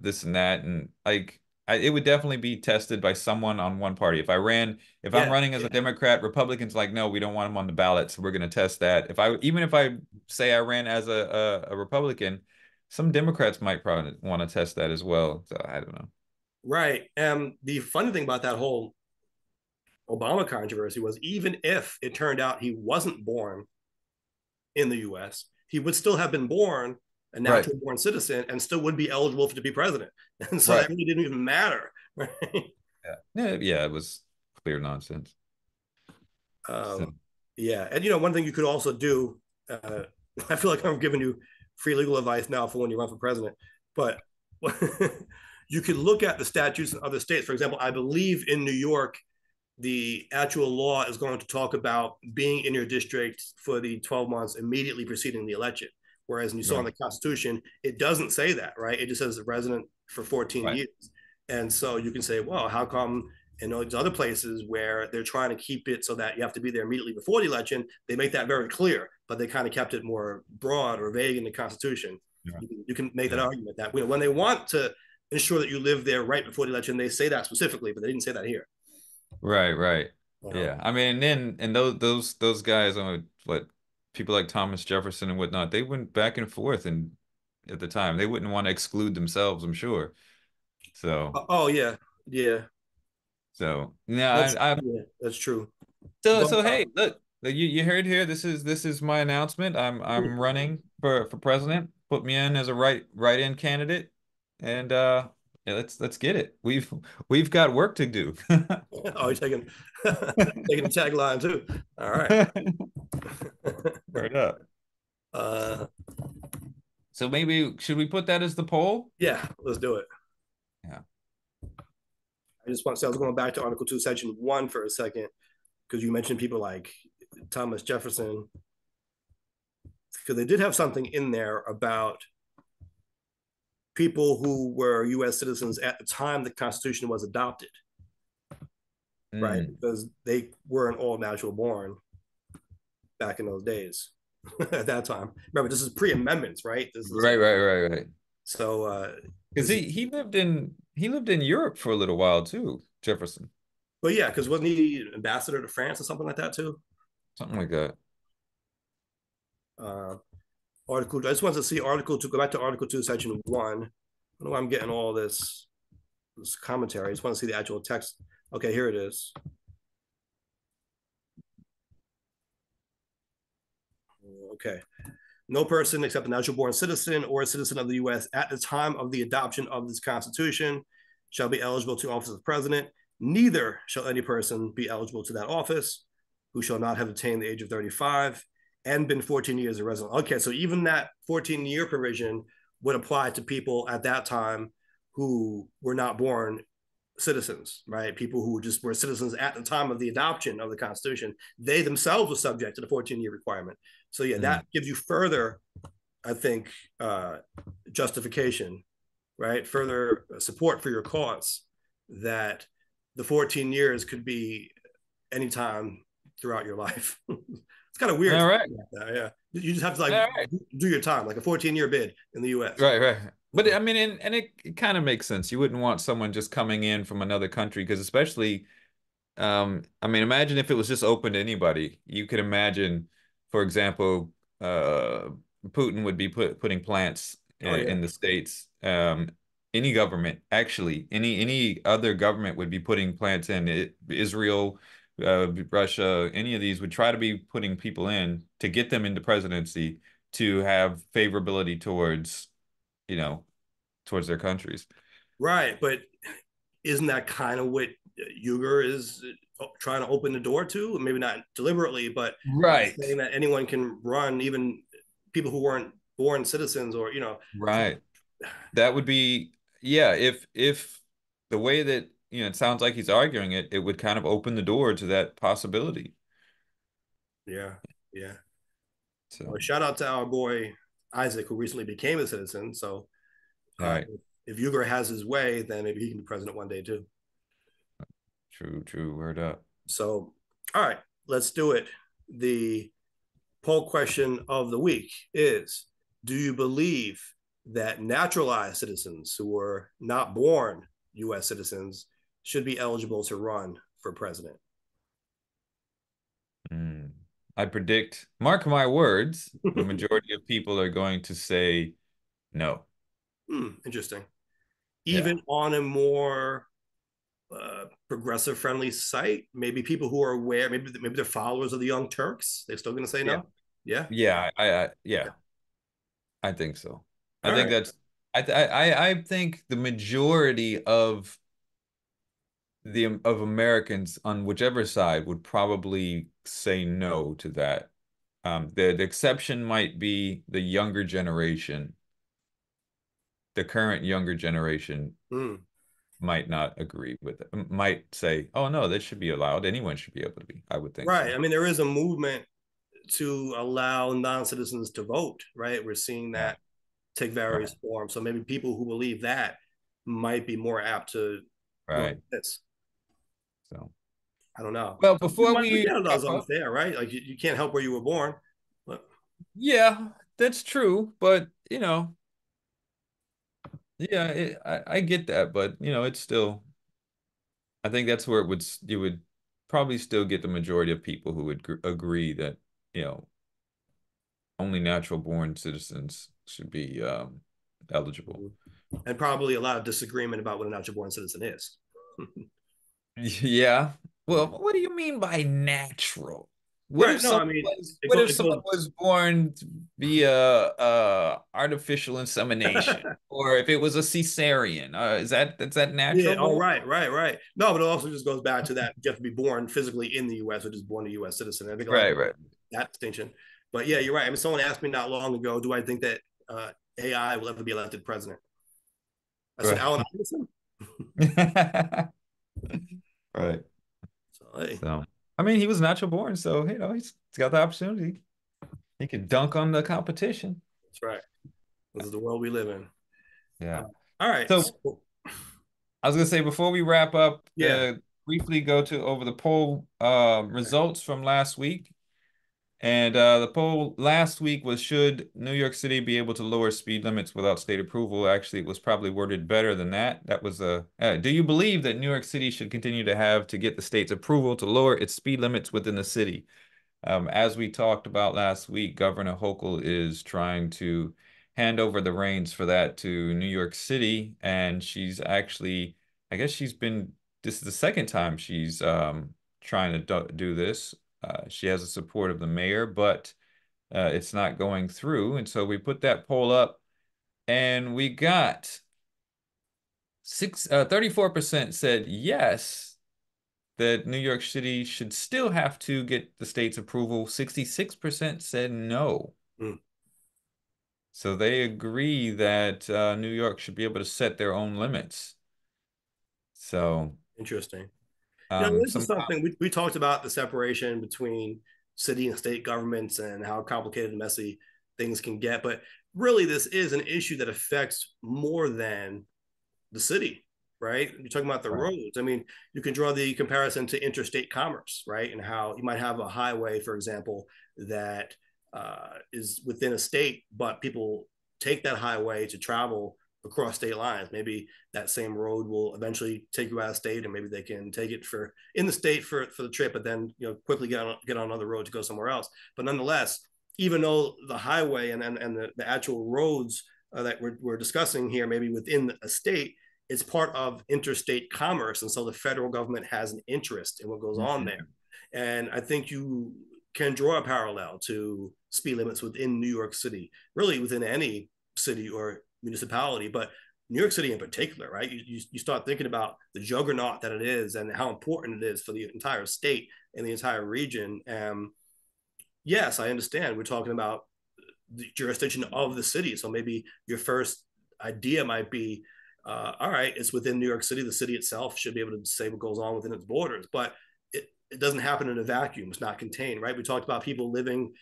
B: this and that, and like it would definitely be tested by someone on one party. If I'm
A: Yeah,
B: running as a Democrat, Republicans like, no, we don't want him on the ballot, so we're going to test that. Even if I say I ran as a Republican, some Democrats might probably want to test that as well. So I don't know.
A: right. And the funny thing about that whole Obama controversy was even if it turned out he wasn't born in the US, he would still have been born a
B: Right,
A: natural born citizen and still would be eligible to be president. And so
B: right.
A: that really didn't even matter. Right.
B: Yeah, yeah, yeah. It was clear nonsense. So,
A: Um, yeah. And, one thing you could also do, uh, I feel like I'm giving you free legal advice now for when you run for president, but you could look at the statutes in other states. For example, I believe in New York, the actual law is going to talk about being in your district for the 12 months immediately preceding the election. Whereas you saw in
B: right,
A: the Constitution, it doesn't say that, right? It just says a resident for 14
B: right,
A: years. And so you can say, well, how come in those other places where they're trying to keep it so that you have to be there immediately before the election, they make that very clear, but they kind of kept it more broad or vague in the Constitution.
B: yeah,
A: You can make that
B: yeah.
A: argument that when they want to ensure that you live there right before the election, they say that specifically, but they didn't say that here.
B: Right, right.
A: Um,
B: Yeah. I mean, then and those guys on what people like Thomas Jefferson and whatnot, they went back and forth and at the time. They wouldn't want to exclude themselves, I'm sure. So
A: oh yeah, yeah.
B: yeah,
A: That's
B: I
A: yeah, that's true.
B: so
A: But
B: so hey, look, you heard here. This is my announcement. I'm running for president. Put me in as a write-in candidate, and yeah, let's get it. We've got work to do.
A: oh, you're taking taking the tagline too. All right.
B: Word up.
A: uh,
B: So maybe should we put that as the poll?
A: yeah, let's do it.
B: Yeah.
A: I just want to say I was going back to Article 2, Section 1 for a second because you mentioned people like Thomas Jefferson because they did have something in there about people who were U.S. citizens at the time the Constitution was adopted, right?
B: Mm.
A: Because they weren't all natural born back in those days at that time. Remember, this is pre-amendments, right? This is
B: Right, right, right, right.
A: so
B: Because
A: this,
B: he lived in Europe for a little while too, Jefferson.
A: but yeah, because wasn't he ambassador to France or something like that too?
B: Something like that.
A: Uh, Article. I just wanted to see Article 2. Go back to Article 2, Section 1. I don't know why I'm getting all this commentary. I just want to see the actual text. Okay, here it is. Okay. No person except a natural born citizen or a citizen of the U.S. at the time of the adoption of this Constitution shall be eligible to office of president. Neither shall any person be eligible to that office who shall not have attained the age of 35 and been 14 years a resident. Okay, so even that 14-year provision would apply to people at that time who were not born citizens, right? People who just were citizens at the time of the adoption of the Constitution. They themselves were subject to the 14-year requirement. So yeah,
B: Mm.
A: that gives you further, I think, justification, right? Further support for your cause that the 14 years could be anytime throughout your life. It's kind of weird.
B: All right.
A: Yeah. You just have to like
B: All right.
A: do your time, like a 14-year bid in the US.
B: Right, right. But I mean, and it kind of makes sense. You wouldn't want someone just coming in from another country because especially I mean, imagine if it was just open to anybody. You could imagine, for example, Putin would be putting plants
A: Oh yeah.
B: in the States. Any government, actually, any other government would be putting plants in. Israel, Russia, any of these would try to be putting people in to get them into presidency to have favorability towards, you know, towards their countries.
A: Right. But isn't that kind of what Uyghur is trying to open the door to? Maybe not deliberately, but
B: Right.
A: saying that anyone can run, even people who weren't born citizens, or
B: Right. That would be, yeah, if the way that, it sounds like he's arguing it, it would kind of open the door to that possibility.
A: yeah, yeah. Well,
B: So,
A: shout out to our boy Isaac, who recently became a citizen. So
B: all right.
A: if Uyghur has his way, then maybe he can be president one day too.
B: True, true. Word up.
A: So, all right, let's do it. The poll question of the week is: do you believe that naturalized citizens who were not born US citizens should be eligible to run for president?
B: Mm. I predict, mark my words, the majority of people are going to say no.
A: Interesting.
B: Yeah.
A: Even on a more progressive friendly site, maybe people who are aware, maybe they're followers of the Young Turks, they're still going to say
B: Yeah.
A: no. Yeah.
B: Yeah.
A: Okay.
B: Yeah, I think so. I
A: All
B: think
A: right.
B: that's, I think the majority of Americans on whichever side would probably say no to that. The exception might be the younger generation. The current younger generation
A: Mm.
B: might not agree with it. Might say, "Oh no, this should be allowed. Anyone should be able to be." I would think
A: Right.
B: so.
A: I mean, there is a movement to allow non-citizens to vote. Right. We're seeing
B: Yeah.
A: that take various
B: Right.
A: forms. So maybe people who believe that might be more apt to go
B: Right.
A: with this.
B: So,
A: I don't know.
B: well,
A: Some people
B: before
A: might look
B: we
A: at it
B: wrap
A: as
B: up,
A: unfair, right? Like you can't help where you were born. But
B: yeah, that's true. But yeah, I get that. But it's still. I think that's where you would probably still get the majority of people who would agree that, you know, only natural born citizens should be eligible.
A: and probably a lot of disagreement about what a natural born citizen is.
B: Yeah. Well,
A: Yeah.
B: what do you mean by natural?
A: Right. No, I mean
B: What if
A: it
B: someone
A: goes
B: was born via artificial insemination or if it was a cesarean? Is that
A: yeah, oh
B: natural?
A: right. No, but it also just goes back to that you have to be born physically in the US or just born a US citizen. I think a lot of
B: Right,
A: people
B: right.
A: that distinction. But yeah, you're right. I mean, someone asked me not long ago, do I think that AI will ever be elected president? I said Alan
B: Right.
A: Iverson.
B: Right.
A: So hey,
B: So, I mean, he was natural born, so he's got the opportunity. He could dunk on the competition.
A: that's right. This is the world we live in.
B: Yeah.
A: All right.
B: So
A: So
B: I was gonna say before we wrap up,
A: yeah.
B: briefly go to over the poll results from last week. And the poll last week was should New York City be able to lower speed limits without state approval? Actually, it was probably worded better than that. That was do you believe that New York City should continue to have to get the state's approval to lower its speed limits within the city? As we talked about last week, Governor Hochul is trying to hand over the reins for that to New York City, and she's actually, I guess this is the second time she's trying to do this. She has the support of the mayor, but it's not going through. And so we put that poll up, and we got 34% said yes, that New York City should still have to get the state's approval. 66% said no.
A: Mm,
B: So they agree that New York should be able to set their own limits. So
A: interesting. This is
B: some
A: something we talked about, the separation between city and state governments and how complicated and messy things can get. But really, this is an issue that affects more than the city, right? You're talking about the
B: right,
A: roads. I mean, you can draw the comparison to interstate commerce, right? And how you might have a highway, for example, that is within a state, but people take that highway to travel across state lines. Maybe that same road will eventually take you out of state, and maybe they can take it for in the state for the trip, but then quickly get on another road to go somewhere else. But nonetheless, even though the highway and the actual roads that we're discussing here, maybe within a state, it's part of interstate commerce, and so the federal government has an interest in what goes on there.
B: mhm.
A: And I think you can draw a parallel to speed limits within New York City, really within any city or municipality, but New York City in particular, right? You start thinking about the juggernaut that it is and how important it is for the entire state and the entire region. Yes, I understand. We're talking about the jurisdiction of the city. So maybe your first idea might be, all right, it's within New York City. The city itself should be able to say what goes on within its borders, but it doesn't happen in a vacuum. It's not contained, right? We talked about people living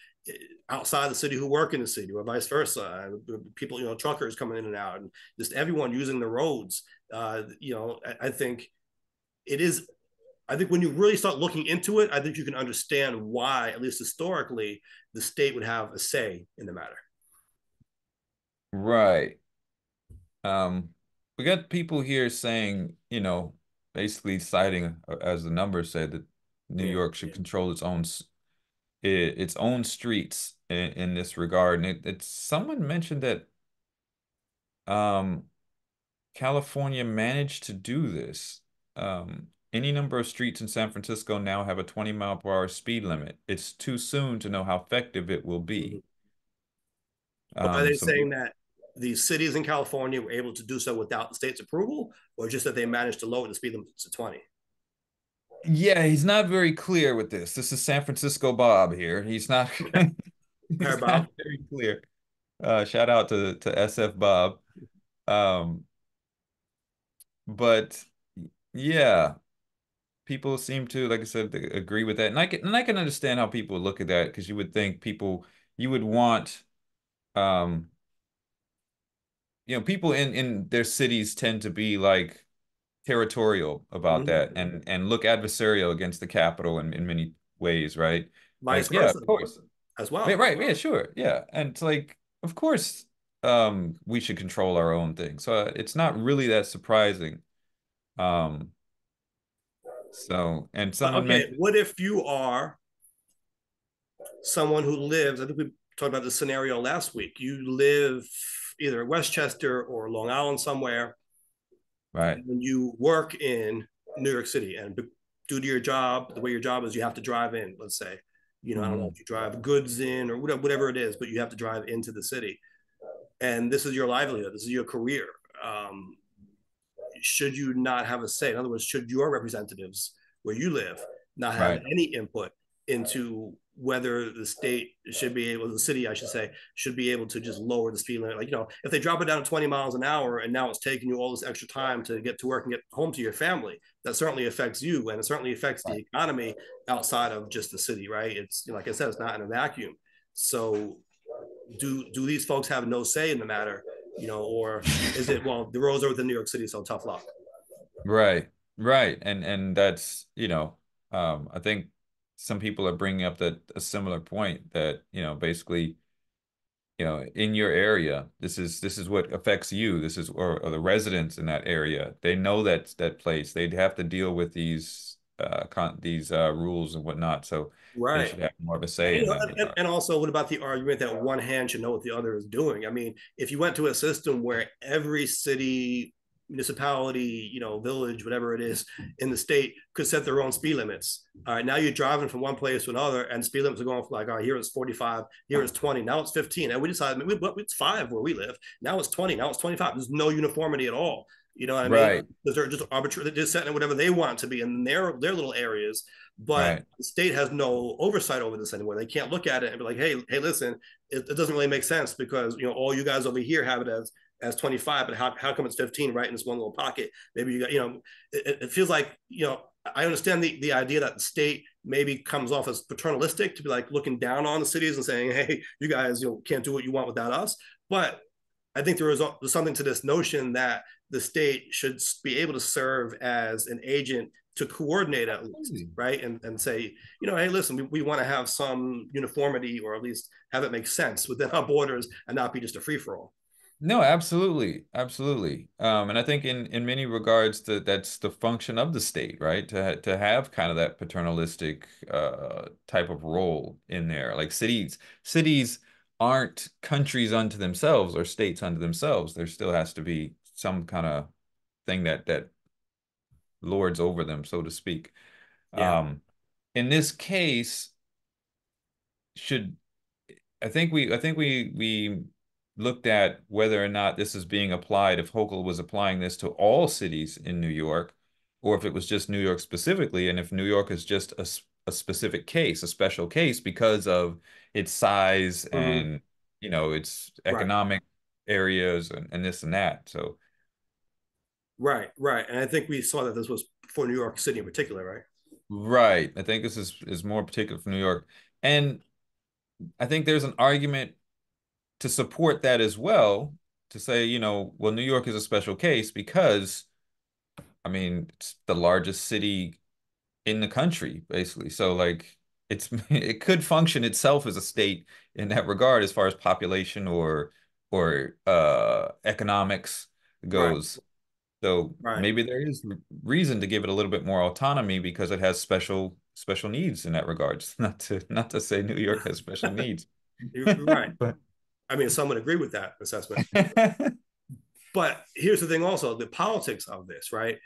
A: outside the city who work in the city, or vice versa. People, truckers coming in and out, and just everyone using the roads. I think it is. I think when you really start looking into it, I think you can understand why, at least historically, the state would have a say in the matter.
B: Right. Um, we got people here saying, basically citing, as the number said, that New
A: Yeah.
B: York should control its own streets in this regard. And it's someone mentioned that um, California managed to do this. Any number of streets in San Francisco now have a 20-mile-per-hour speed limit. It's too soon to know how effective it will
A: Mhm.
B: be.
A: But are they
B: So
A: saying that these cities in California were able to do so without the state's approval, or just that they managed to lower the speed limit to 20?
B: yeah, he's not very clear with this. This is San Francisco Bob here. He's not
A: Fair,
B: he's not
A: Bob.
B: very clear. Shout out to SF Bob. Um, but yeah, people seem to, like I said, agree with that. And I can understand how people look at that because you would think you would want um people in their cities tend to be like territorial about
A: Mm-hmm.
B: that and look adversarial against the capital in many ways, right?
A: Vice
B: Like, yeah,
A: versa
B: of course.
A: as
B: Yeah,
A: well.
B: right, yeah, sure. Yeah. And it's like, of course, we should control our own thing. So it's not really that surprising. Um, and
A: But
B: someone
A: okay,
B: mentioned,
A: what if you are someone who lives? I think we talked about this scenario last week. You live either in Westchester or Long Island somewhere,
B: right.
A: and you work in New York City, and due to your job, the way your job is, you have to drive in. Let's say, I don't know
B: Hmm.
A: if you drive goods in or whatever it is, but you have to drive into the city, and this is your livelihood. This is your career. Um, should you not have a say? In other words, should your representatives where you live not have
B: Right.
A: any input into whether the state should be able, the city, I should say, should be able to just lower the speed limit? Like, if they drop it down to 20 miles an hour and now it's taking you all this extra time to get to work and get home to your family, that certainly affects you, and it certainly affects the
B: Right.
A: economy outside of just the city, right? It's, like I said, it's not in a vacuum. So do these folks have no say in the matter, or is it, well, the roads are within New York City, so tough luck?
B: Right. Right. And that's, I think some people are bringing up that a similar point that, basically, in your area, this is what affects you. This is or the residents in that area. They know that place. They'd have to deal with these rules and whatnot. So they
A: Right.
B: should have more of a say in that regard.
A: And also, what about the argument that one hand should know what the other is doing? I mean, if you went to a system where every city, municipality, village, whatever it is in the state could set their own speed limits. All right, now you're driving from one place to another, and speed limits are going from like, all right, here it's 45, here it's 20, now it's 15. And we decided it's 5 where we live. Now it's 20, now it's 25. There's no uniformity at all. You know what I mean?
B: Right,
A: Because they're just arbitrary, they're just setting whatever they want to be in their little areas. But
B: right.
A: the state has no oversight over this anymore. They can't look at it and be like, hey, listen, it doesn't really make sense because all you guys over here have it as 25, but how come it's 15 right in this one little pocket? Maybe you got, it feels like, I understand the idea that the state maybe comes off as paternalistic to be like looking down on the cities and saying, hey, you guys, can't do what you want without us. But I think there's something to this notion that the state should be able to serve as an agent to coordinate at least, right? And say, hey, listen, we want to have some uniformity or at least have it make sense within our borders and not be just a free for all.
B: No, absolutely, absolutely. And I think in many regards that's the function of the state, right? To have kind of that paternalistic type of role in there. Like cities aren't countries unto themselves or states unto themselves. There still has to be some kind of thing that lords over them, so to speak.
A: Yeah.
B: Um, in this case, should I think we looked at whether or not this is being applied, if Hochul was applying this to all cities in New York, or if it was just New York specifically, and if New York is just a specific case, a special case because of its size
A: Mm-hmm.
B: and its
A: Right.
B: economic areas and this and that. So
A: Right. And I think we saw that this was for New York City in particular, right?
B: right, I think this is more particular for New York, and I think there's an argument to support that as well, to say, well, New York is a special case because, I mean, it's the largest city in the country, basically. So like it could function itself as a state in that regard as far as population or economics
A: Right.
B: goes. So
A: Right.
B: maybe there is reason to give it a little bit more autonomy because it has special needs in that regard. Not to say New York has special needs.
A: You're right.
B: But
A: I mean, some would agree with that assessment. But here's the thing also the politics of this, right?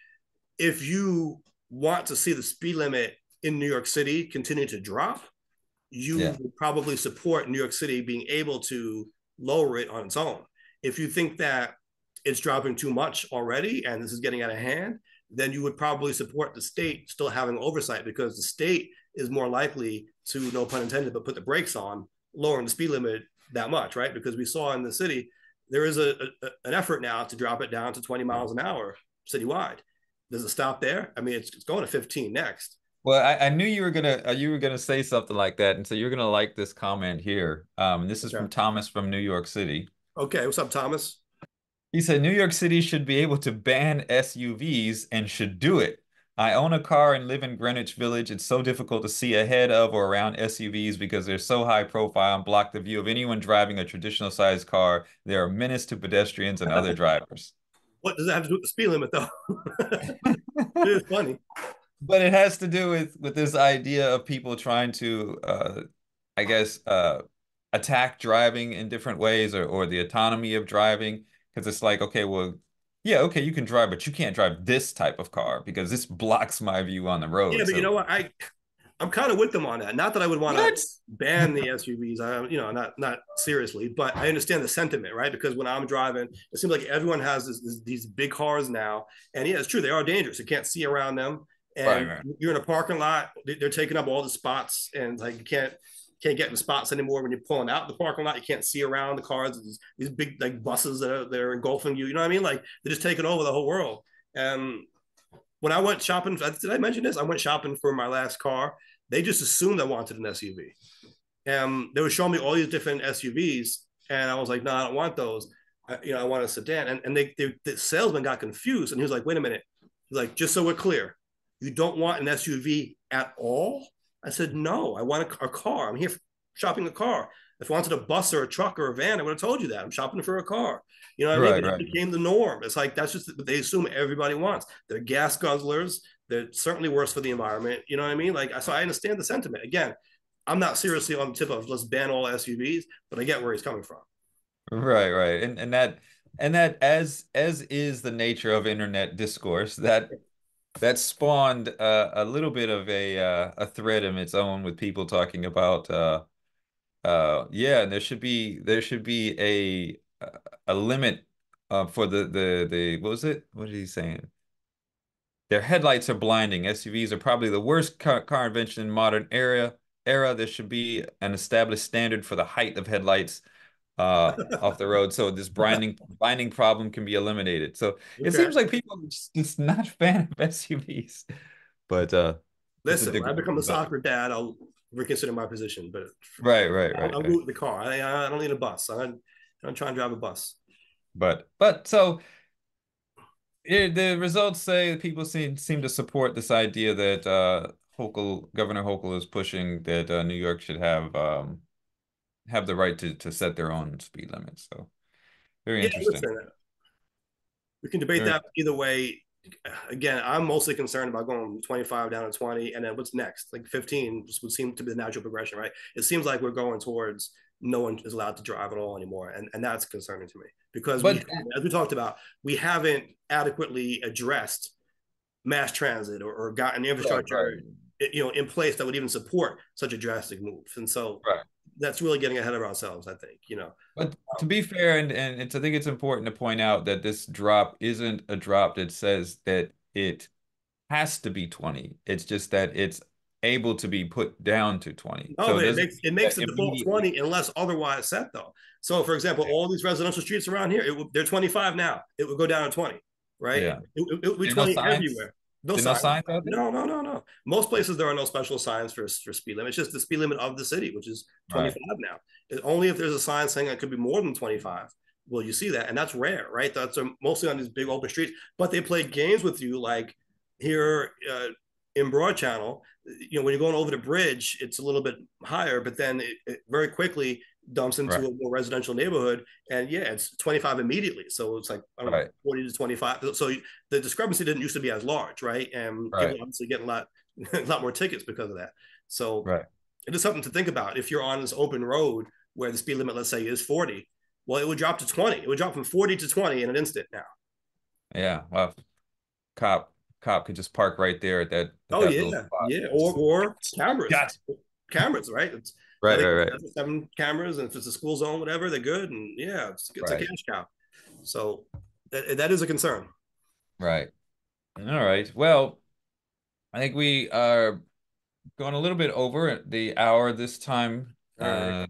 A: If you want to see the speed limit in New York City continue to drop, you
B: yeah.
A: would probably support New York City being able to lower it on its own. If you think that it's dropping too much already and this is getting out of hand, then you would probably support the state still having oversight because the state is more likely to, no pun intended, but put the brakes on lowering the speed limit that much, right? Because we saw in the city, there is an effort now to drop it down to 20 miles an hour citywide. Does it stop there? I mean, it's going to 15 next.
B: Well, I knew you were gonna say something like that, and so you're gonna like this comment here. This is
A: Okay.
B: from Thomas from New York City.
A: Okay. What's up, Thomas?
B: He said New York City should be able to ban SUVs and should do it. I own a car and live in Greenwich Village. It's so difficult to see ahead of or around SUVs because they're so high profile and block the view of anyone driving a traditional sized car. They're a menace to pedestrians and other drivers.
A: What does that have to do with the speed limit, though? It is funny.
B: But it has to do with this idea of people trying to I guess attack driving in different ways or the autonomy of driving because it's like okay well yeah okay you can drive but you can't drive this type of car because this blocks my view on the
A: Yeah,
B: road.
A: but you
B: So
A: know what? I'm kind of with them on that. Not that I would want to
B: what?
A: ban the SUVs. Not seriously, but I understand the sentiment, right? Because when I'm driving, it seems like everyone has these big cars now, and yeah, it's true they are dangerous. You can't see around them,
B: Right,
A: and
B: right.
A: you're in a parking lot. They're taking up all the spots, and like you can't get in the spots anymore when you're pulling out the parking lot. You can't see around the cars. These big like buses that are engulfing you. You know what I mean? Like they're just taking over the whole world. And when I went shopping, did I mention this? I went shopping for my last car. They just assumed I wanted an SUV. And they were showing me all these different SUVs, and I was like, "No, I don't want those. I want a sedan." And the salesman got confused, and he was like, "Wait a minute." He's like, "Just so we're clear, you don't want an SUV at all?" I said, "No, I want a car. I'm here shopping a car. If I wanted a bus or a truck or a van, I would have told you that. I'm shopping for a car. You know what I mean?
B: Right,
A: But that
B: right.
A: became the norm. It's like that's just what they assume everybody wants. They're gas guzzlers. They're certainly worse for the environment. You know what I mean? Like, so I understand the sentiment. Again, I'm not seriously on the tip of let's ban all SUVs, but I get where he's coming from.
B: Right, right. And that as is the nature of internet discourse that spawned a little bit of a thread of its own with people talking about yeah, there should be a limit for the what was it? What is he saying? Their headlights are blinding. SUVs are probably the worst car invention in modern era. There should be an established standard for the height of headlights off the road, so this blinding problem can be eliminated. So it
A: Okay.
B: seems like people are just not a fan of SUVs, but it's a
A: Listen, when I become a
B: but
A: soccer dad, I'll reconsider my position. But
B: right, right, right,
A: I'm
B: right.
A: good with the car. I don't need a bus. I'm trying to drive a bus.
B: But so the results say that people seem to support this idea that Governor Hochul is pushing that New York should have the right to set their own speed limits. So very
A: Yeah,
B: interesting.
A: listen, we can debate
B: Very,
A: that either way. Again, I'm mostly concerned about going from 25 down to 20, and then what's next? Like 15 would seem to be the natural progression, right? It seems like we're going towards no one is allowed to drive at all anymore, and that's concerning to me because we,
B: but
A: as we talked about, we haven't adequately addressed mass transit or gotten
B: right,
A: infrastructure,
B: right,
A: in place that would even support such a drastic move. And so
B: right.
A: that's really getting ahead of ourselves, I think.
B: But to be fair, and I think it's important to point out that this drop isn't a drop that says that it has to be 20. It's just that it's able to be put down to 20.
A: No,
B: So it
A: but it
B: doesn't
A: makes
B: mean
A: it makes
B: that
A: the default
B: immediately.
A: 20 unless otherwise set though. So for example, all these residential streets around here, they're 25 now. It would go down to 20, right?
B: Yeah.
A: It would be
B: There are no
A: 20
B: signs.
A: everywhere. No
B: There are no
A: signs.
B: signs out there?
A: No, no, no, no. Most places there are no special signs for speed limit. It's just the speed limit of the city, which is
B: Right.
A: 25 now. Only if there's a sign saying it could be more than 25 will you see that, and that's rare, right? That's mostly on these big open streets. But they play games with you, like here in Broad Channel. When you're going over the bridge, it's a little bit higher, but then it very quickly dumps into
B: Right.
A: a more residential neighborhood, and yeah, it's 25 immediately. So it's like, I don't know,
B: Right.
A: 40 to 25. So the discrepancy didn't used to be as large, right? And people
B: Right.
A: obviously getting a lot a lot more tickets because of that. So
B: Right.
A: it is something to think about. If you're on this open road where the speed limit, let's say, is 40, well, it would drop to 20. It would drop from 40 to 20 in an instant now.
B: Yeah. Well, cop cop could just park right there at
A: Oh
B: that little
A: yeah,
B: spot.
A: yeah,
B: Just
A: or cameras,
B: got
A: cameras, right? It's now
B: right,
A: they
B: right,
A: got
B: right,
A: 7 cameras, and if it's a school zone, whatever, they're good, and yeah, it's a
B: right,
A: cash cow. So that is a concern.
B: right. All right. Well, I think we are going a little bit over the hour this time.
A: All right.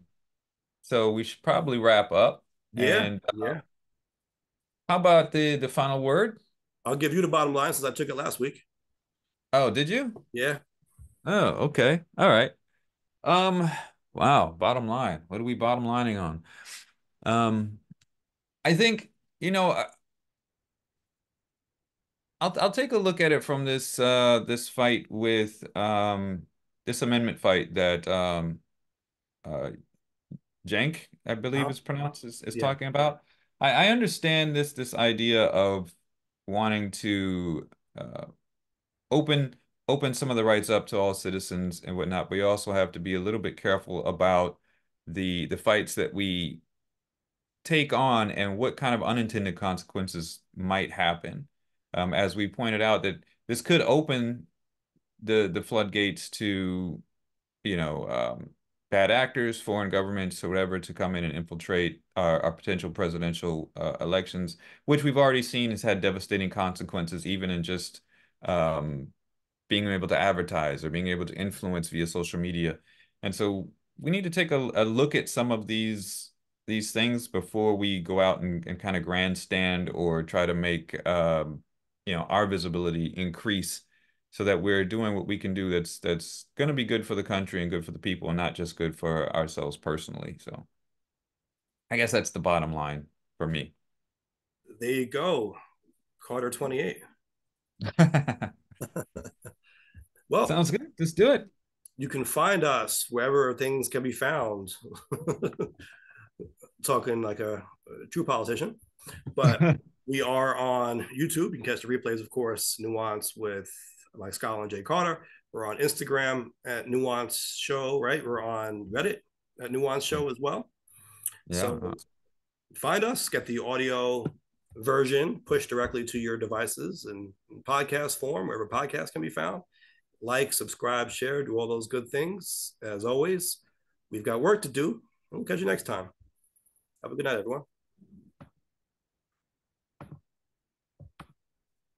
B: So we should probably wrap up.
A: Yeah,
B: And
A: yeah.
B: how about the final word?
A: I'll give you the bottom line since I took it last week.
B: Oh, did you?
A: Yeah,
B: Oh, okay. All right. Um, wow, bottom line. What are we bottom lining on? Um, I think, you know, I'll take a look at it from this fight with this amendment fight that uh Cenk, I believe
A: uh-huh.
B: is pronounced, is
A: Yeah.
B: talking about. I understand this idea of wanting to open open some of the rights up to all citizens and whatnot, but we also have to be a little bit careful about the fights that we take on and what kind of unintended consequences might happen. As we pointed out, that this could open the floodgates to, you know, bad actors, foreign governments, or whatever, to come in and infiltrate our potential presidential elections, which we've already seen has had devastating consequences, even in just um, being able to advertise or being able to influence via social media. And so we need to take a look at some of these things before we go out and kind of grandstand or try to make our visibility increase so that we're doing what we can do that's going to be good for the country and good for the people and not just good for ourselves personally. So I guess that's the bottom line for me.
A: There you go. Carter 28. Well,
B: Sounds good. Let's do it.
A: you can find us wherever things can be found. Talking like a true politician, but we are on YouTube. You can catch the replays, of course, Nuance with like Scala and Jay Carter. We're on Instagram at Nuance Show, right? We're on Reddit at Nuance Show as well.
B: Yeah.
A: So find us, get the audio version pushed directly to your devices in podcast form, wherever podcasts can be found. Like, subscribe, share, do all those good things. As always, we've got work to do. We'll catch you next time. Have a good night, everyone.